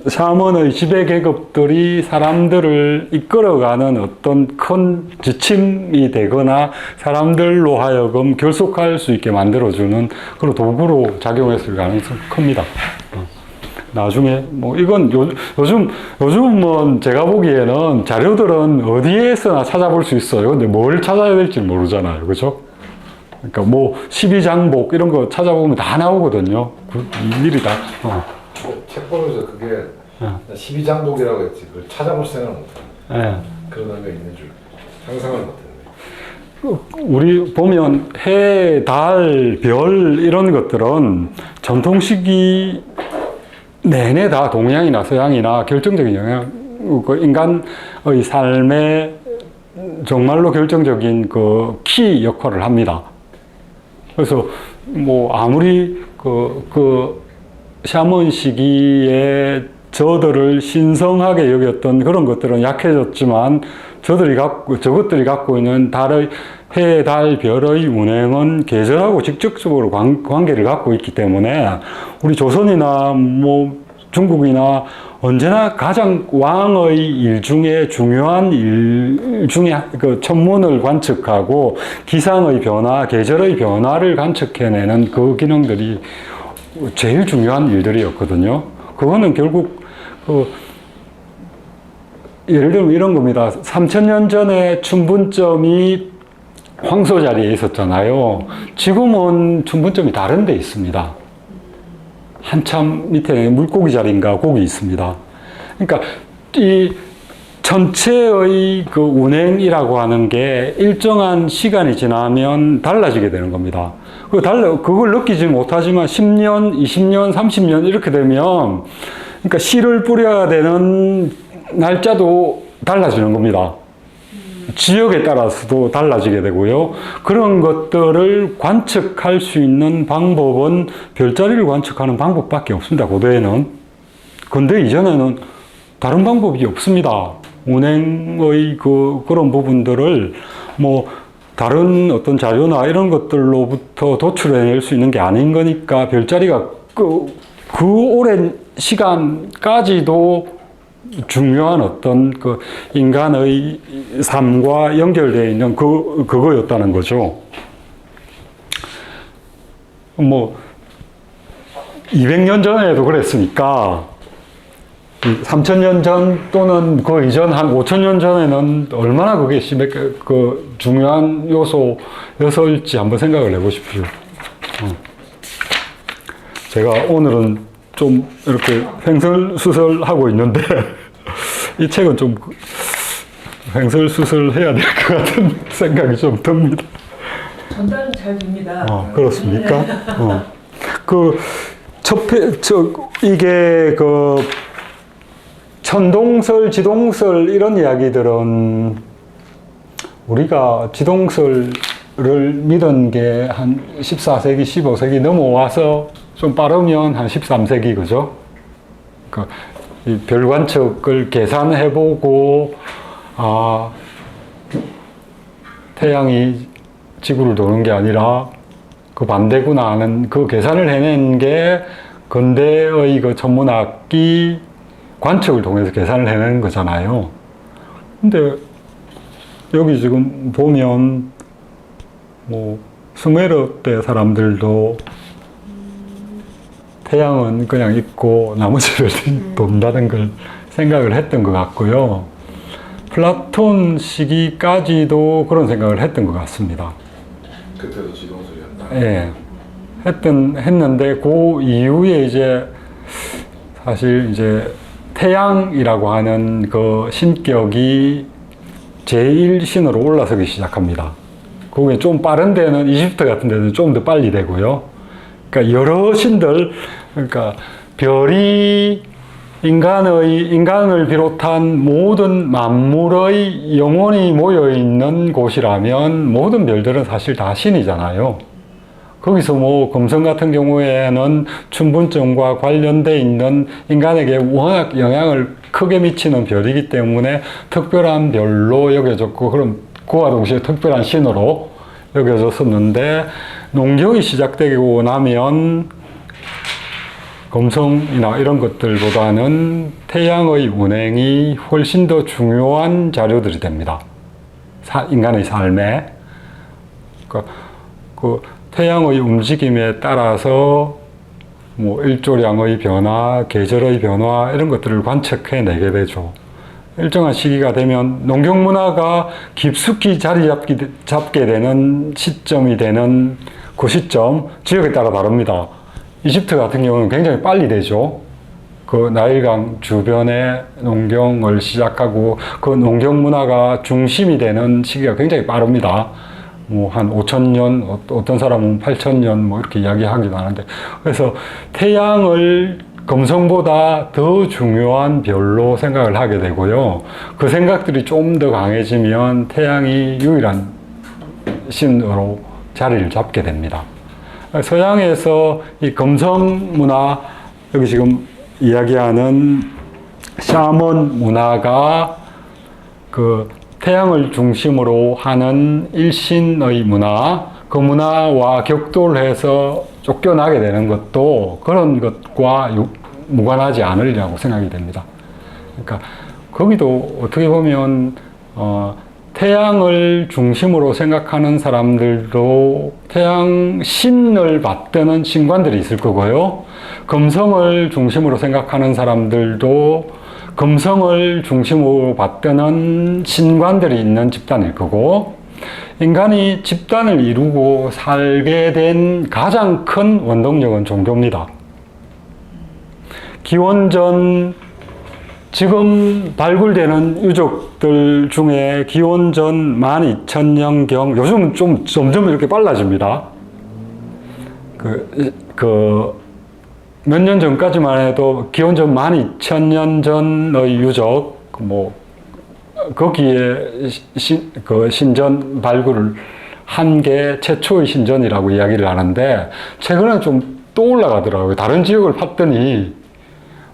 샤먼의 지배 계급들이 사람들을 이끌어가는 어떤 큰 지침이 되거나 사람들로 하여금 결속할 수 있게 만들어주는 그런 도구로 작용했을 가능성이 큽니다. 나중에 뭐 이건 요즘은 제가 보기에는 자료들은 어디에서나 찾아볼 수 있어요. 근데 뭘 찾아야 될지 모르잖아요, 그렇죠? 그러니까 뭐 12장복 이런 거 찾아보면 다 나오거든요. 일일이 다. 책 보면서 그게 12장독이라고 했지 그걸 찾아볼 생각은 못했네. 그런 게 있는 줄 상상을 못했네. 우리 보면 해, 달, 별 이런 것들은 전통시기 내내 다 동양이나 서양이나 결정적인 영향, 그 인간의 삶에 정말로 결정적인 그 키 역할을 합니다. 그래서 뭐 아무리 샤먼 시기에 저들을 신성하게 여겼던 그런 것들은 약해졌지만 저것들이 갖고 있는 해, 달, 별의 운행은 계절하고 직접적으로 관계를 갖고 있기 때문에 우리 조선이나 뭐 중국이나 언제나 가장 왕의 일 중에 중요한 일 중에 그 천문을 관측하고 기상의 변화, 계절의 변화를 관측해내는 그 기능들이 제일 중요한 일들이었거든요. 그거는 결국 예를 들면 이런 겁니다. 3000년 전에 춘분점이 황소 자리에 있었잖아요. 지금은 춘분점이 다른 데 있습니다. 한참 밑에 물고기 자리인가 거기 있습니다. 그러니까 이 전체의 그 운행이라고 하는 게 일정한 시간이 지나면 달라지게 되는 겁니다. 그걸 느끼지 못하지만 10년, 20년, 30년 이렇게 되면 그러니까 씨를 뿌려야 되는 날짜도 달라지는 겁니다. 지역에 따라서도 달라지게 되고요. 그런 것들을 관측할 수 있는 방법은 별자리를 관측하는 방법밖에 없습니다. 고대에는. 근데 이전에는 다른 방법이 없습니다. 운행의 그런 부분들을 뭐 다른 어떤 자료나 이런 것들로부터 도출해낼 수 있는 게 아닌 거니까 별자리가 그 오랜 시간까지도 중요한 어떤 그 인간의 삶과 연결되어 있는 그거였다는 거죠. 뭐 200년 전에도 그랬으니까 3000년 전 또는 그 이전 한 5000년 전에는 얼마나 그게 중요한 요소였을지 한번 생각을 해보십시오. 제가 오늘은 좀 이렇게 횡설수설하고 있는데 이 책은 좀 횡설수설해야 될 것 같은 생각이 좀 듭니다. 전달은 잘 됩니다. 그렇습니까? 그, 이게 그, 천동설, 지동설 이런 이야기들은 우리가 지동설을 믿은 게 한 14세기, 15세기 넘어와서 좀 빠르면 한 13세기, 그죠? 그, 이 별관측을 계산해보고, 태양이 지구를 도는 게 아니라 그 반대구나 하는 그 계산을 해낸 게 근대의 그 천문학이 관측을 통해서 계산을 해내는 거잖아요. 근데 여기 지금 보면 뭐 수메르 때 사람들도 태양은 그냥 있고 나머지를 돈다는 걸 생각을 했던 것 같고요. 플라톤 시기까지도 그런 생각을 했던 것 같습니다. 그때도 지동설이었나? 예. 했는데 그 이후에 이제 사실 이제 태양이라고 하는 그 신격이 제1신으로 올라서기 시작합니다. 그게 좀 빠른 데는 이집트 같은 데는 좀 더 빨리 되고요. 그러니까 여러 신들, 그러니까 별이 인간을 비롯한 모든 만물의 영혼이 모여있는 곳이라면 모든 별들은 사실 다 신이잖아요. 거기서 뭐 금성 같은 경우에는 춘분점과 관련돼 있는 인간에게 워낙 영향을 크게 미치는 별이기 때문에 특별한 별로 여겨졌고, 그럼 그와 동시에 특별한 신으로 여겨졌었는데, 농경이 시작되고 나면 금성이나 이런 것들보다는 태양의 운행이 훨씬 더 중요한 자료들이 됩니다. 인간의 삶에. 그 태양의 움직임에 따라서 뭐 일조량의 변화, 계절의 변화 이런 것들을 관측해내게 되죠. 일정한 시기가 되면 농경문화가 깊숙이 자리 잡게 되는 시점이 되는 그 시점, 지역에 따라 다릅니다. 이집트 같은 경우는 굉장히 빨리 되죠. 그 나일강 주변에 농경을 시작하고 그 농경문화가 중심이 되는 시기가 굉장히 빠릅니다. 뭐 한 5,000년, 어떤 사람은 8,000년 뭐 이렇게 이야기하기도 하는데, 그래서 태양을 금성보다 더 중요한 별로 생각을 하게 되고요. 그 생각들이 좀 더 강해지면 태양이 유일한 신으로 자리를 잡게 됩니다. 서양에서 이 금성 문화, 여기 지금 이야기하는 샤먼 문화가 그 태양을 중심으로 하는 일신의 문화, 그 문화와 격돌해서 쫓겨나게 되는 것도 그런 것과 무관하지 않으려고 생각이 됩니다. 그러니까 거기도 어떻게 보면 태양을 중심으로 생각하는 사람들도 태양 신을 받드는 신관들이 있을 거고요. 금성을 중심으로 생각하는 사람들도 금성을 중심으로 받드는 신관들이 있는 집단일 거고, 인간이 집단을 이루고 살게 된 가장 큰 원동력은 종교입니다. 기원전, 지금 발굴되는 유적들 중에 기원전 12,000년경, 요즘은 좀 점점 이렇게 빨라집니다. 몇 년 전까지만 해도 기원전 12,000년 전의 유적, 뭐, 거기에 신전 발굴을 한 게 최초의 신전이라고 이야기를 하는데, 최근에 좀 또 올라가더라고요. 다른 지역을 팠더니,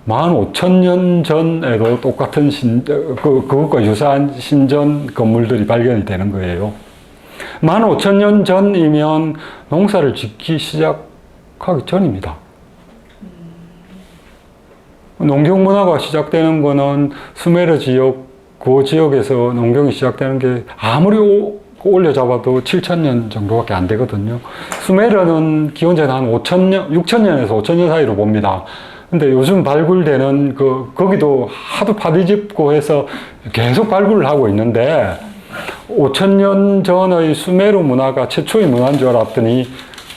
15,000년 전에도 똑같은 그것과 유사한 신전 건물들이 발견이 되는 거예요. 15,000년 전이면 농사를 짓기 시작하기 전입니다. 농경문화가 시작되는 거는 수메르 지역, 그 지역에서 농경이 시작되는 게 아무리 올려잡아도 7,000년 정도밖에 안 되거든요. 수메르는 기원전 한 5,000년, 6,000년에서 5,000년 사이로 봅니다. 근데 요즘 발굴되는 거기도 하도 파뒤집고 해서 계속 발굴을 하고 있는데, 5,000년 전의 수메르 문화가 최초의 문화인 줄 알았더니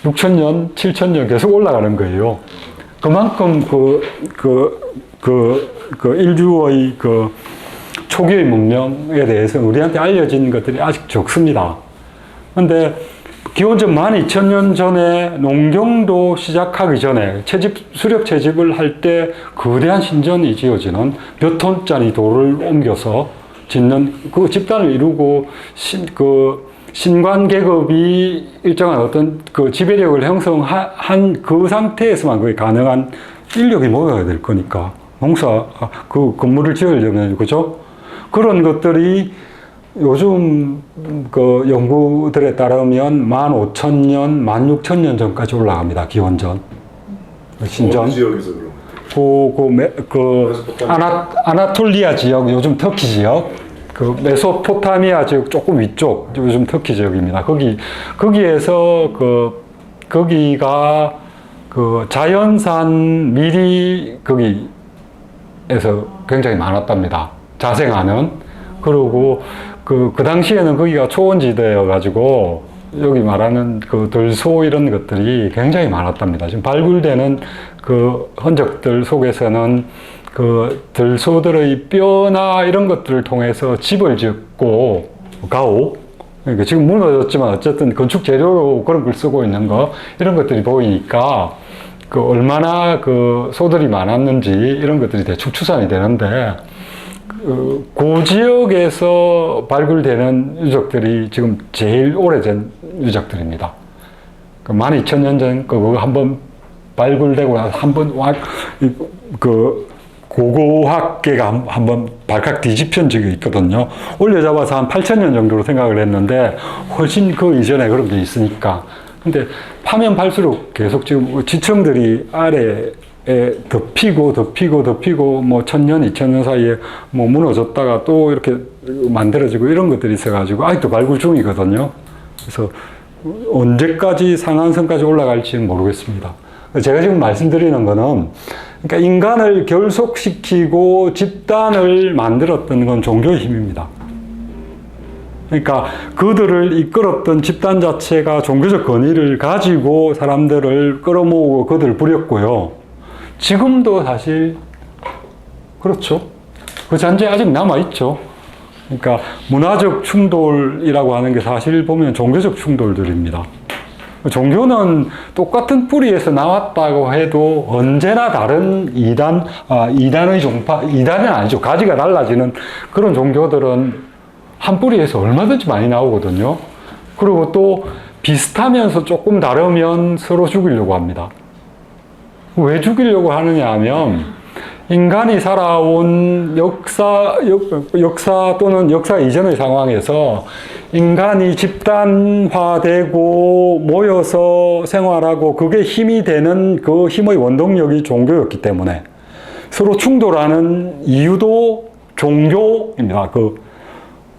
6,000년, 7,000년 계속 올라가는 거예요. 그만큼 인류의 초기의 문명에 대해서 우리한테 알려진 것들이 아직 적습니다. 근데 기원전 12,000년 전에 농경도 시작하기 전에 수렵 채집을 할 때 거대한 신전이 지어지는 몇 톤짜리 돌을 옮겨서 짓는 그 집단을 이루고 신관 계급이 일정한 어떤 그 지배력을 형성한 그 상태에서만 그게 가능한 인력이 모여야 될 거니까 그 건물을 지으려면 그죠? 그런 것들이 요즘 그 연구들에 따르면 15,000년, 16,000년 전까지 올라갑니다. 기원전 신전. 지역에서 그럼 아나톨리아 지역, 요즘 터키 지역, 그 메소포타미아 지역 조금 위쪽, 요즘 터키 지역입니다. 거기에서 거기가 그 자연산 밀이 거기에서 굉장히 많았답니다. 자생하는. 그리고 그 당시에는 거기가 초원지대여가지고 여기 말하는 그 들소 이런 것들이 굉장히 많았답니다. 지금 발굴되는 그 흔적들 속에서는 그 들소들의 뼈나 이런 것들을 통해서 집을 짓고 가옥, 그러니까 지금 무너졌지만 어쨌든 건축 재료로 그런 걸 쓰고 있는 거 이런 것들이 보이니까 그 얼마나 그 소들이 많았는지 이런 것들이 대충 추산이 되는데 그 지역에서 발굴되는 유적들이 지금 제일 오래된 유적들입니다. 12,000년 전 그거 한번 발굴되고 나서 한번 그 고고학계가 한번 발칵 뒤집힌 적이 있거든요. 올려잡아서 한 8,000년 정도로 생각을 했는데 훨씬 그 이전에 그런 게 있으니까. 근데 파면 팔수록 계속 지금 지층들이 아래에 덮이고 뭐 1,000년, 2,000년 사이에 뭐 무너졌다가 또 이렇게 만들어지고 이런 것들이 있어가지고 아직도 발굴 중이거든요. 그래서 언제까지 상한선까지 올라갈지는 모르겠습니다. 제가 지금 말씀드리는 거는 그러니까 인간을 결속시키고 집단을 만들었던 건 종교의 힘입니다. 그러니까 그들을 이끌었던 집단 자체가 종교적 권위를 가지고 사람들을 끌어모으고 그들을 부렸고요. 지금도 사실 그렇죠. 그 잔재 아직 남아있죠. 그러니까 문화적 충돌이라고 하는 게 사실 보면 종교적 충돌들입니다. 종교는 똑같은 뿌리에서 나왔다고 해도 언제나 다른 이단의 종파, 이단은 아니죠. 가지가 달라지는 그런 종교들은 한 뿌리에서 얼마든지 많이 나오거든요. 그리고 또 비슷하면서 조금 다르면 서로 죽이려고 합니다. 왜 죽이려고 하느냐 하면 인간이 살아온 역사 또는 역사 이전의 상황에서 인간이 집단화되고 모여서 생활하고 그게 힘이 되는 그 힘의 원동력이 종교였기 때문에 서로 충돌하는 이유도 종교입니다.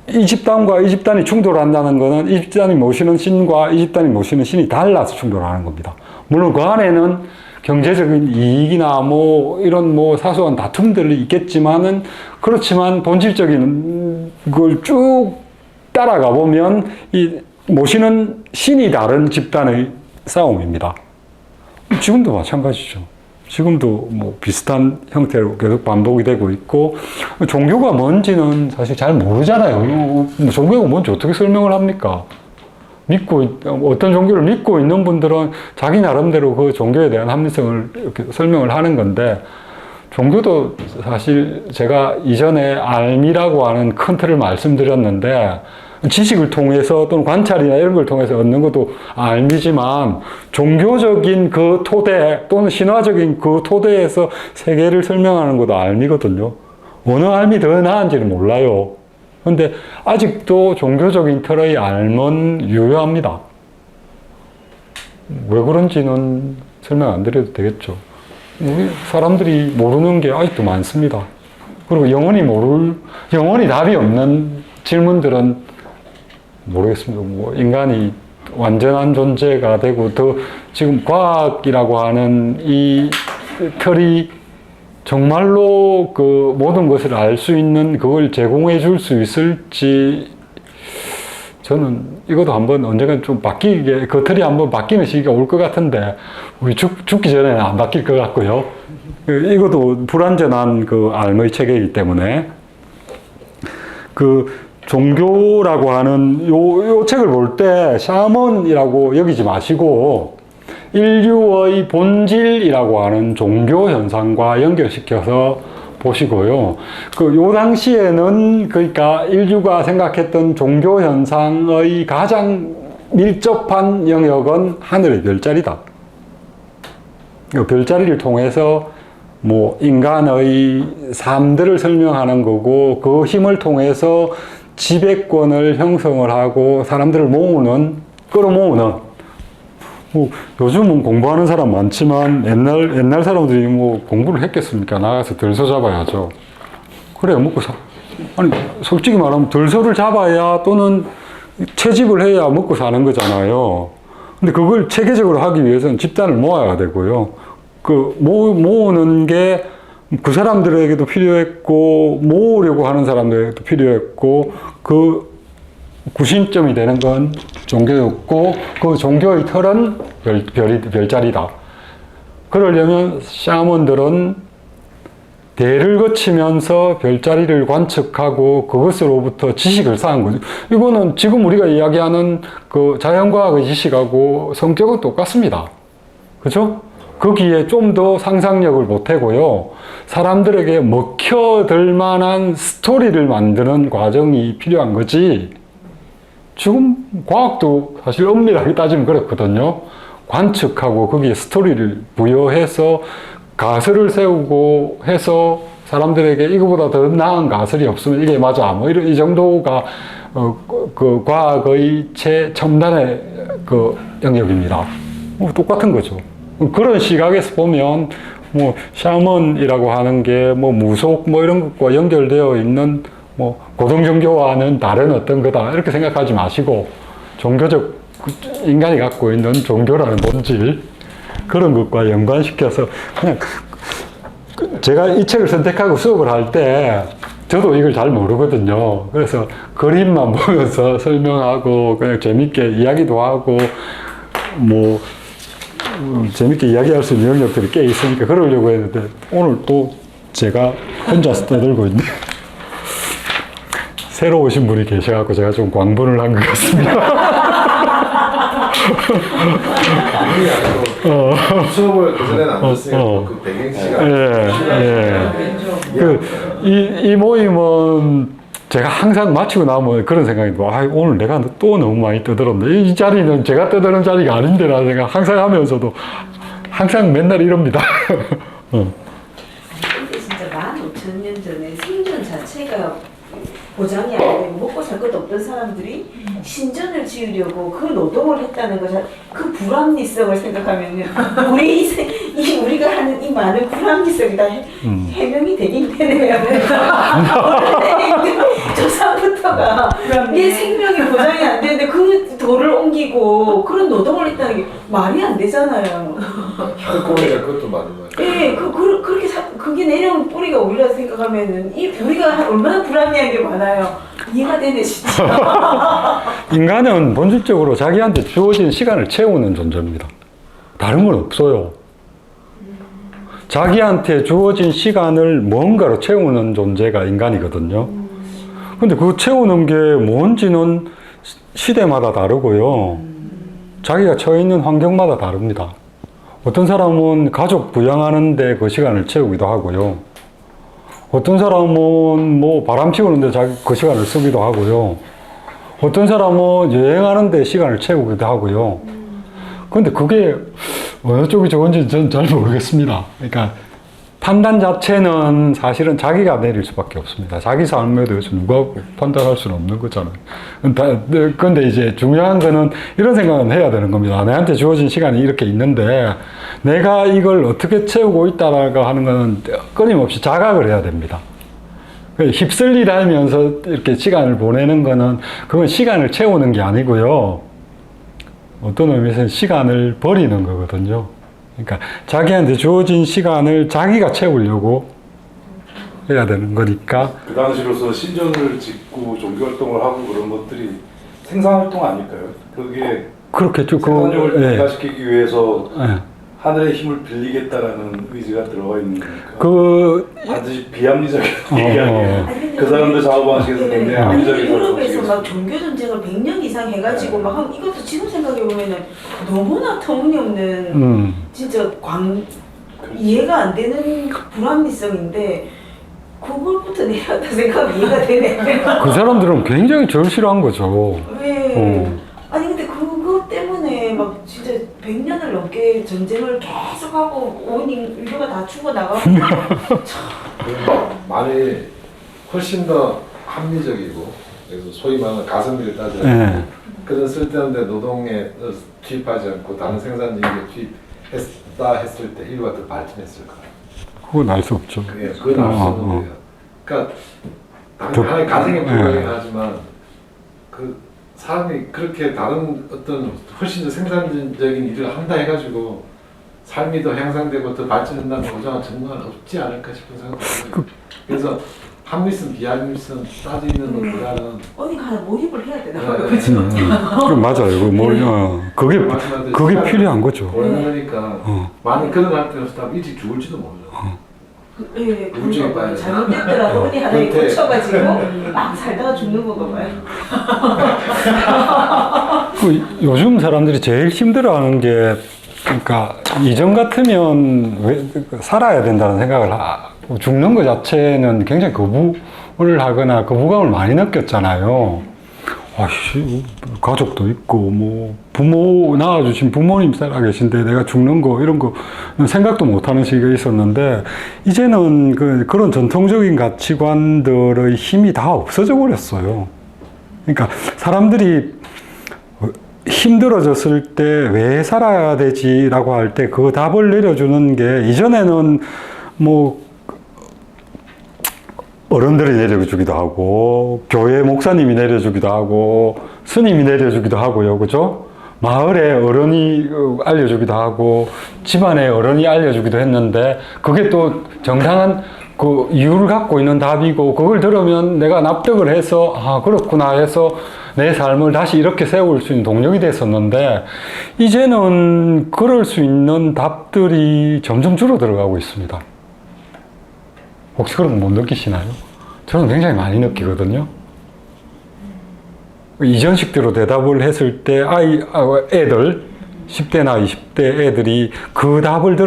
이 집단과 이 집단이 충돌한다는 것은 이 집단이 모시는 신과 이 집단이 모시는 신이 달라서 충돌하는 겁니다. 물론 그 안에는 경제적인 이익이나 뭐 이런 뭐 사소한 다툼들이 있겠지만은 그렇지만 본질적인 걸 쭉 따라가 보면 이 모시는 신이 다른 집단의 싸움입니다. 지금도 마찬가지죠. 지금도 뭐 비슷한 형태로 계속 반복이 되고 있고 종교가 뭔지는 사실 잘 모르잖아요. 종교가 뭔지 어떻게 설명을 합니까? 어떤 종교를 믿고 있는 분들은 자기 나름대로 그 종교에 대한 합리성을 이렇게 설명을 하는 건데, 종교도 사실 제가 이전에 알미라고 하는 큰 틀을 말씀드렸는데, 지식을 통해서 또는 관찰이나 이런 걸 통해서 얻는 것도 알미지만, 종교적인 그 토대 또는 신화적인 그 토대에서 세계를 설명하는 것도 알미거든요. 어느 알미 더 나은지는 몰라요. 근데 아직도 종교적인 틀의 알면 유효합니다. 왜 그런지는 설명 안 드려도 되겠죠. 우리 사람들이 모르는 게 아직도 많습니다. 그리고 영원히 답이 없는 질문들은 모르겠습니다. 뭐 인간이 완전한 존재가 되고 더 지금 과학이라고 하는 이 틀이 정말로 그 모든 것을 알 수 있는 그걸 제공해 줄 수 있을지, 저는 이것도 한번 언젠가 좀 바뀌게, 그 틀이 한번 바뀌는 시기가 올 것 같은데, 우리 죽기 전에는 안 바뀔 것 같고요. 이것도 불완전한 그 알의 체계이기 때문에, 종교라고 하는 요 책을 볼 때 샤먼이라고 여기지 마시고 인류의 본질이라고 하는 종교 현상과 연결시켜서 보시고요. 요 당시에는 그러니까 인류가 생각했던 종교 현상의 가장 밀접한 영역은 하늘의 별자리다. 별자리를 통해서 뭐 인간의 삶들을 설명하는 거고 그 힘을 통해서 지배권을 형성을 하고 사람들을 끌어모으는 요즘은 공부하는 사람 많지만 옛날 사람들이 뭐 공부를 했겠습니까? 나가서 들소 잡아야죠. 그래 먹고 아니 솔직히 말하면 들소를 잡아야 또는 채집을 해야 먹고 사는 거잖아요. 근데 그걸 체계적으로 하기 위해서는 집단을 모아야 되고요. 그 모으는 게 그 사람들에게도 필요했고 모으려고 하는 사람들에게도 필요했고 그 구심점이 되는 건 종교였고 그 종교의 틀은 별자리다. 그러려면 샤먼들은 대를 거치면서 별자리를 관측하고 그것으로부터 지식을 쌓은 거죠. 이거는 지금 우리가 이야기하는 그 자연과학의 지식하고 성격은 똑같습니다. 그죠? 거기에 좀 더 상상력을 보태고요. 사람들에게 먹혀들 만한 스토리를 만드는 과정이 필요한 거지. 지금 과학도 사실 엄밀하게 따지면 그렇거든요. 관측하고 거기에 스토리를 부여해서 가설을 세우고 해서 사람들에게 이거보다 더 나은 가설이 없으면 이게 맞아. 뭐 이런 이 정도가 그 과학의 최첨단의 그 영역입니다. 똑같은 거죠. 그런 시각에서 보면 뭐 샤먼이라고 하는 게 뭐 무속 뭐 이런 것과 연결되어 있는 뭐 고등종교와는 다른 어떤 거다 이렇게 생각하지 마시고 종교적 인간이 갖고 있는 종교라는 본질 그런 것과 연관시켜서 그냥 제가 이 책을 선택하고 수업을 할 때 저도 이걸 잘 모르거든요. 그래서 그림만 보면서 설명하고 그냥 재밌게 이야기도 하고 뭐 재밌게 이야기할 수 있는 영역들이 꽤 있으니까 그러려고 했는데 오늘 또 제가 혼자서 떠들고 있네. 새로 오신 분이 계셔갖고 제가 좀 광분을 한 것 같습니다. 수업을 그전에는 안 했으니까 그 배경 시간. 이 모임은 제가 항상 마치고 나면 그런 생각이 들어요. 아, 오늘 내가 또 너무 많이 떠들었네. 이 자리는 제가 떠드는 자리가 아닌데 라는 생각 항상 하면서도 항상 맨날 이럽니다. 근데 진짜 15,000년 전에 생존 자체가 보장이 안 되고 먹고 살 것도 없던 사람들이 신전을 지으려고 그 노동을 했다는 거, 그 불합리성을 생각하면은 우리가 하는 이 많은 불합리성이 다 해명이 되긴 되네요. 조상부터가 내 생명이 보장이 안 되는데 그 돌을 옮기고 그런 노동을 했다는 게 말이 안 되잖아요. 꼬리가 그것도 맞는 거예요. 예, 그렇게 그게 내려온 뿌리가 우리라 생각하면은 이 우리가 얼마나 불합리한 게 많아요. 이해가 되네 진짜. 인간은 본질적으로 자기한테 주어진 시간을 채우는 존재입니다. 다른 건 없어요. 자기한테 주어진 시간을 뭔가로 채우는 존재가 인간이거든요. 근데 그 채우는 게 뭔지는 시대마다 다르고요. 자기가 처해 있는 환경마다 다릅니다. 어떤 사람은 가족 부양하는데 그 시간을 채우기도 하고요. 어떤 사람은 뭐 바람 피우는데 그 시간을 쓰기도 하고요. 어떤 사람은 여행하는데 시간을 채우기도 하고요. 근데 그게 어느 쪽이 좋은지 저는 잘 모르겠습니다. 그러니까 판단 자체는 사실은 자기가 내릴 수밖에 없습니다. 자기 삶에 대해서 누가 판단할 수는 없는 거잖아요. 근데 이제 중요한 거는 이런 생각은 해야 되는 겁니다. 내한테 주어진 시간이 이렇게 있는데 내가 이걸 어떻게 채우고 있다라고 하는 거는 끊임없이 자각을 해야 됩니다. 휩쓸리다 하면서 이렇게 시간을 보내는 거는 그건 시간을 채우는 게 아니고요. 어떤 의미에서는 시간을 버리는 거거든요. 그러니까 자기한테 주어진 시간을 자기가 채우려고 해야 되는 거니까. 그 당시로서 신전을 짓고 종교활동을 하고 그런 것들이 생산활동 아닐까요? 그게 그렇겠죠. 생산력을 예. 증가시키기 위해서 예. 하늘의 힘을 빌리겠다라는 의지가 들어가 있는 거니까 반드시 비합리적인 얘기 아니에요. 아니 그 사람들 사고방식에서 굉장히 아니 합리적인 유럽에서 막 종교 전쟁을 100년 이상 해가지고 막 하면 이것도 지금 생각해 보면은 너무나 터무니없는 진짜 이해가 안 되는 불합리성인데 그걸부터 내려왔다 생각하면 이해가 되네. 그 사람들은 굉장히 절실한 거죠. 왜? 아니 근데 그거 때문에 막 진짜 100년을 넘게 전쟁을 계속하고 온 인류가 다 죽어나가고 많이 훨씬 더 합리적이고 그래서 소위 말하는 가성비를 따져야 그런 쓸데없는 노동에 투입하지 않고 다른 생산직에 투입했다 했을 때 인류가 더 발전했을 거예요. 그건 알 수 없죠. 그건 알 수 없는 거예요. 그러니까 당연히 가정에 불과하긴 하지만 그 사람이 그렇게 다른 어떤 훨씬 더 생산적인 일을 한다 해가지고 삶이 더 향상되고 더 발전한다는 보장은 정말 없지 않을까 싶은 생각도 들어요. 그래서 합리성, 비합리성 따지는 것보다는 어디가 하나 몰입을 해야 되나 봐요. 맞아요. 그게 필요한 거죠. 그러니까 많이 그러할 때는 일찍 죽을지도 몰라요. 예, 그런 거 봐요. 잘못됐더라도 어디 하나에 꽂혀가지고 막 살다가 죽는 거 봐요. 요즘 사람들이 제일 힘들어하는 게 그러니까 이전 같으면 왜 살아야 된다는 생각을 죽는 것 자체는 굉장히 거부를 하거나 거부감을 많이 느꼈잖아요. 아씨, 가족도 있고 뭐 부모 낳아주신 부모님 살아 계신데 내가 죽는 거 이런 거 생각도 못하는 시기가 있었는데 이제는 그런 전통적인 가치관들의 힘이 다 없어져 버렸어요. 그러니까 사람들이 힘들어졌을 때 왜 살아야 되지라고 할 때 그 답을 내려주는 게 이전에는 뭐 어른들이 내려주기도 하고 교회 목사님이 내려주기도 하고 스님이 내려주기도 하고요, 그죠? 마을에 어른이 알려주기도 하고 집안에 어른이 알려주기도 했는데 그게 또 정당한 그 이유를 갖고 있는 답이고 그걸 들으면 내가 납득을 해서 아 그렇구나 해서 내 삶을 다시 이렇게 세울 수 있는 동력이 됐었는데 이제는 그럴 수 있는 답들이 점점 줄어들어가고 있습니다. 혹시 그런 거 못 느끼시나요? 저는 굉장히 많이 느끼거든요. 이전식대로 대답을 했을 때 애들 10대나 20대 애들이 그 답을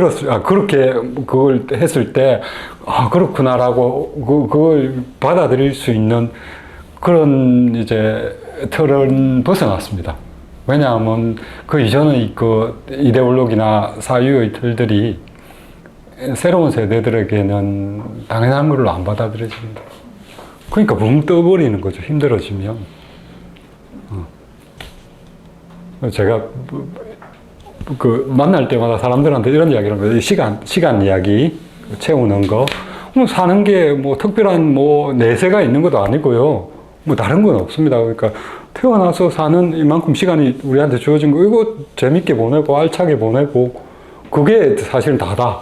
그렇게 그걸 했을 때 그렇구나라고 그걸 받아들일 수 있는 그런 이제 틀은 벗어났습니다. 왜냐하면 그 이전의 그 이데올로기나 사유의 틀들이 새로운 세대들에게는 당연한 걸로 안 받아들여집니다. 그러니까 붕 떠버리는 거죠. 힘들어지면. 제가 만날 때마다 사람들한테 이런 이야기를 하는 거예요. 시간 이야기 채우는 거. 사는 게 뭐 특별한 뭐 내세가 있는 것도 아니고요. 뭐 다른 건 없습니다. 그러니까 태어나서 사는 이만큼 시간이 우리한테 주어진 거 이거 재밌게 보내고 알차게 보내고 그게 사실은 다다.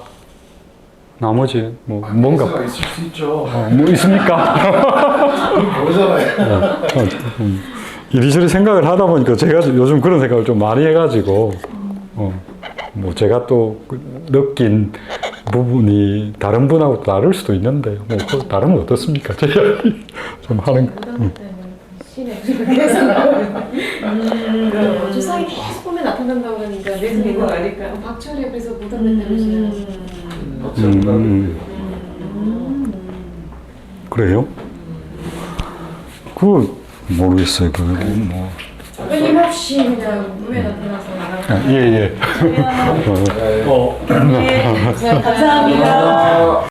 나머지 뭐 뭔가 있을 수 있죠. 뭐 있습니까? 모르잖아요. 이리저리 생각을 하다 보니까 제가 요즘 그런 생각을 좀 많이 해가지고 뭐 제가 또 느낀 부분이 다른 분하고 다를 수도 있는데 뭐 다르면 어떻습니까? 제가 좀 하는 신의 계속 나오는 주사위 계속 보면 나타난다고 하니까 내서 있는 거 아닐까? 박철이 그래서 무덤됐다고 그래요? 모르겠어요. 뭐. 끊임없이 그냥 물에 나타나서 나가는 예. 감사합니다.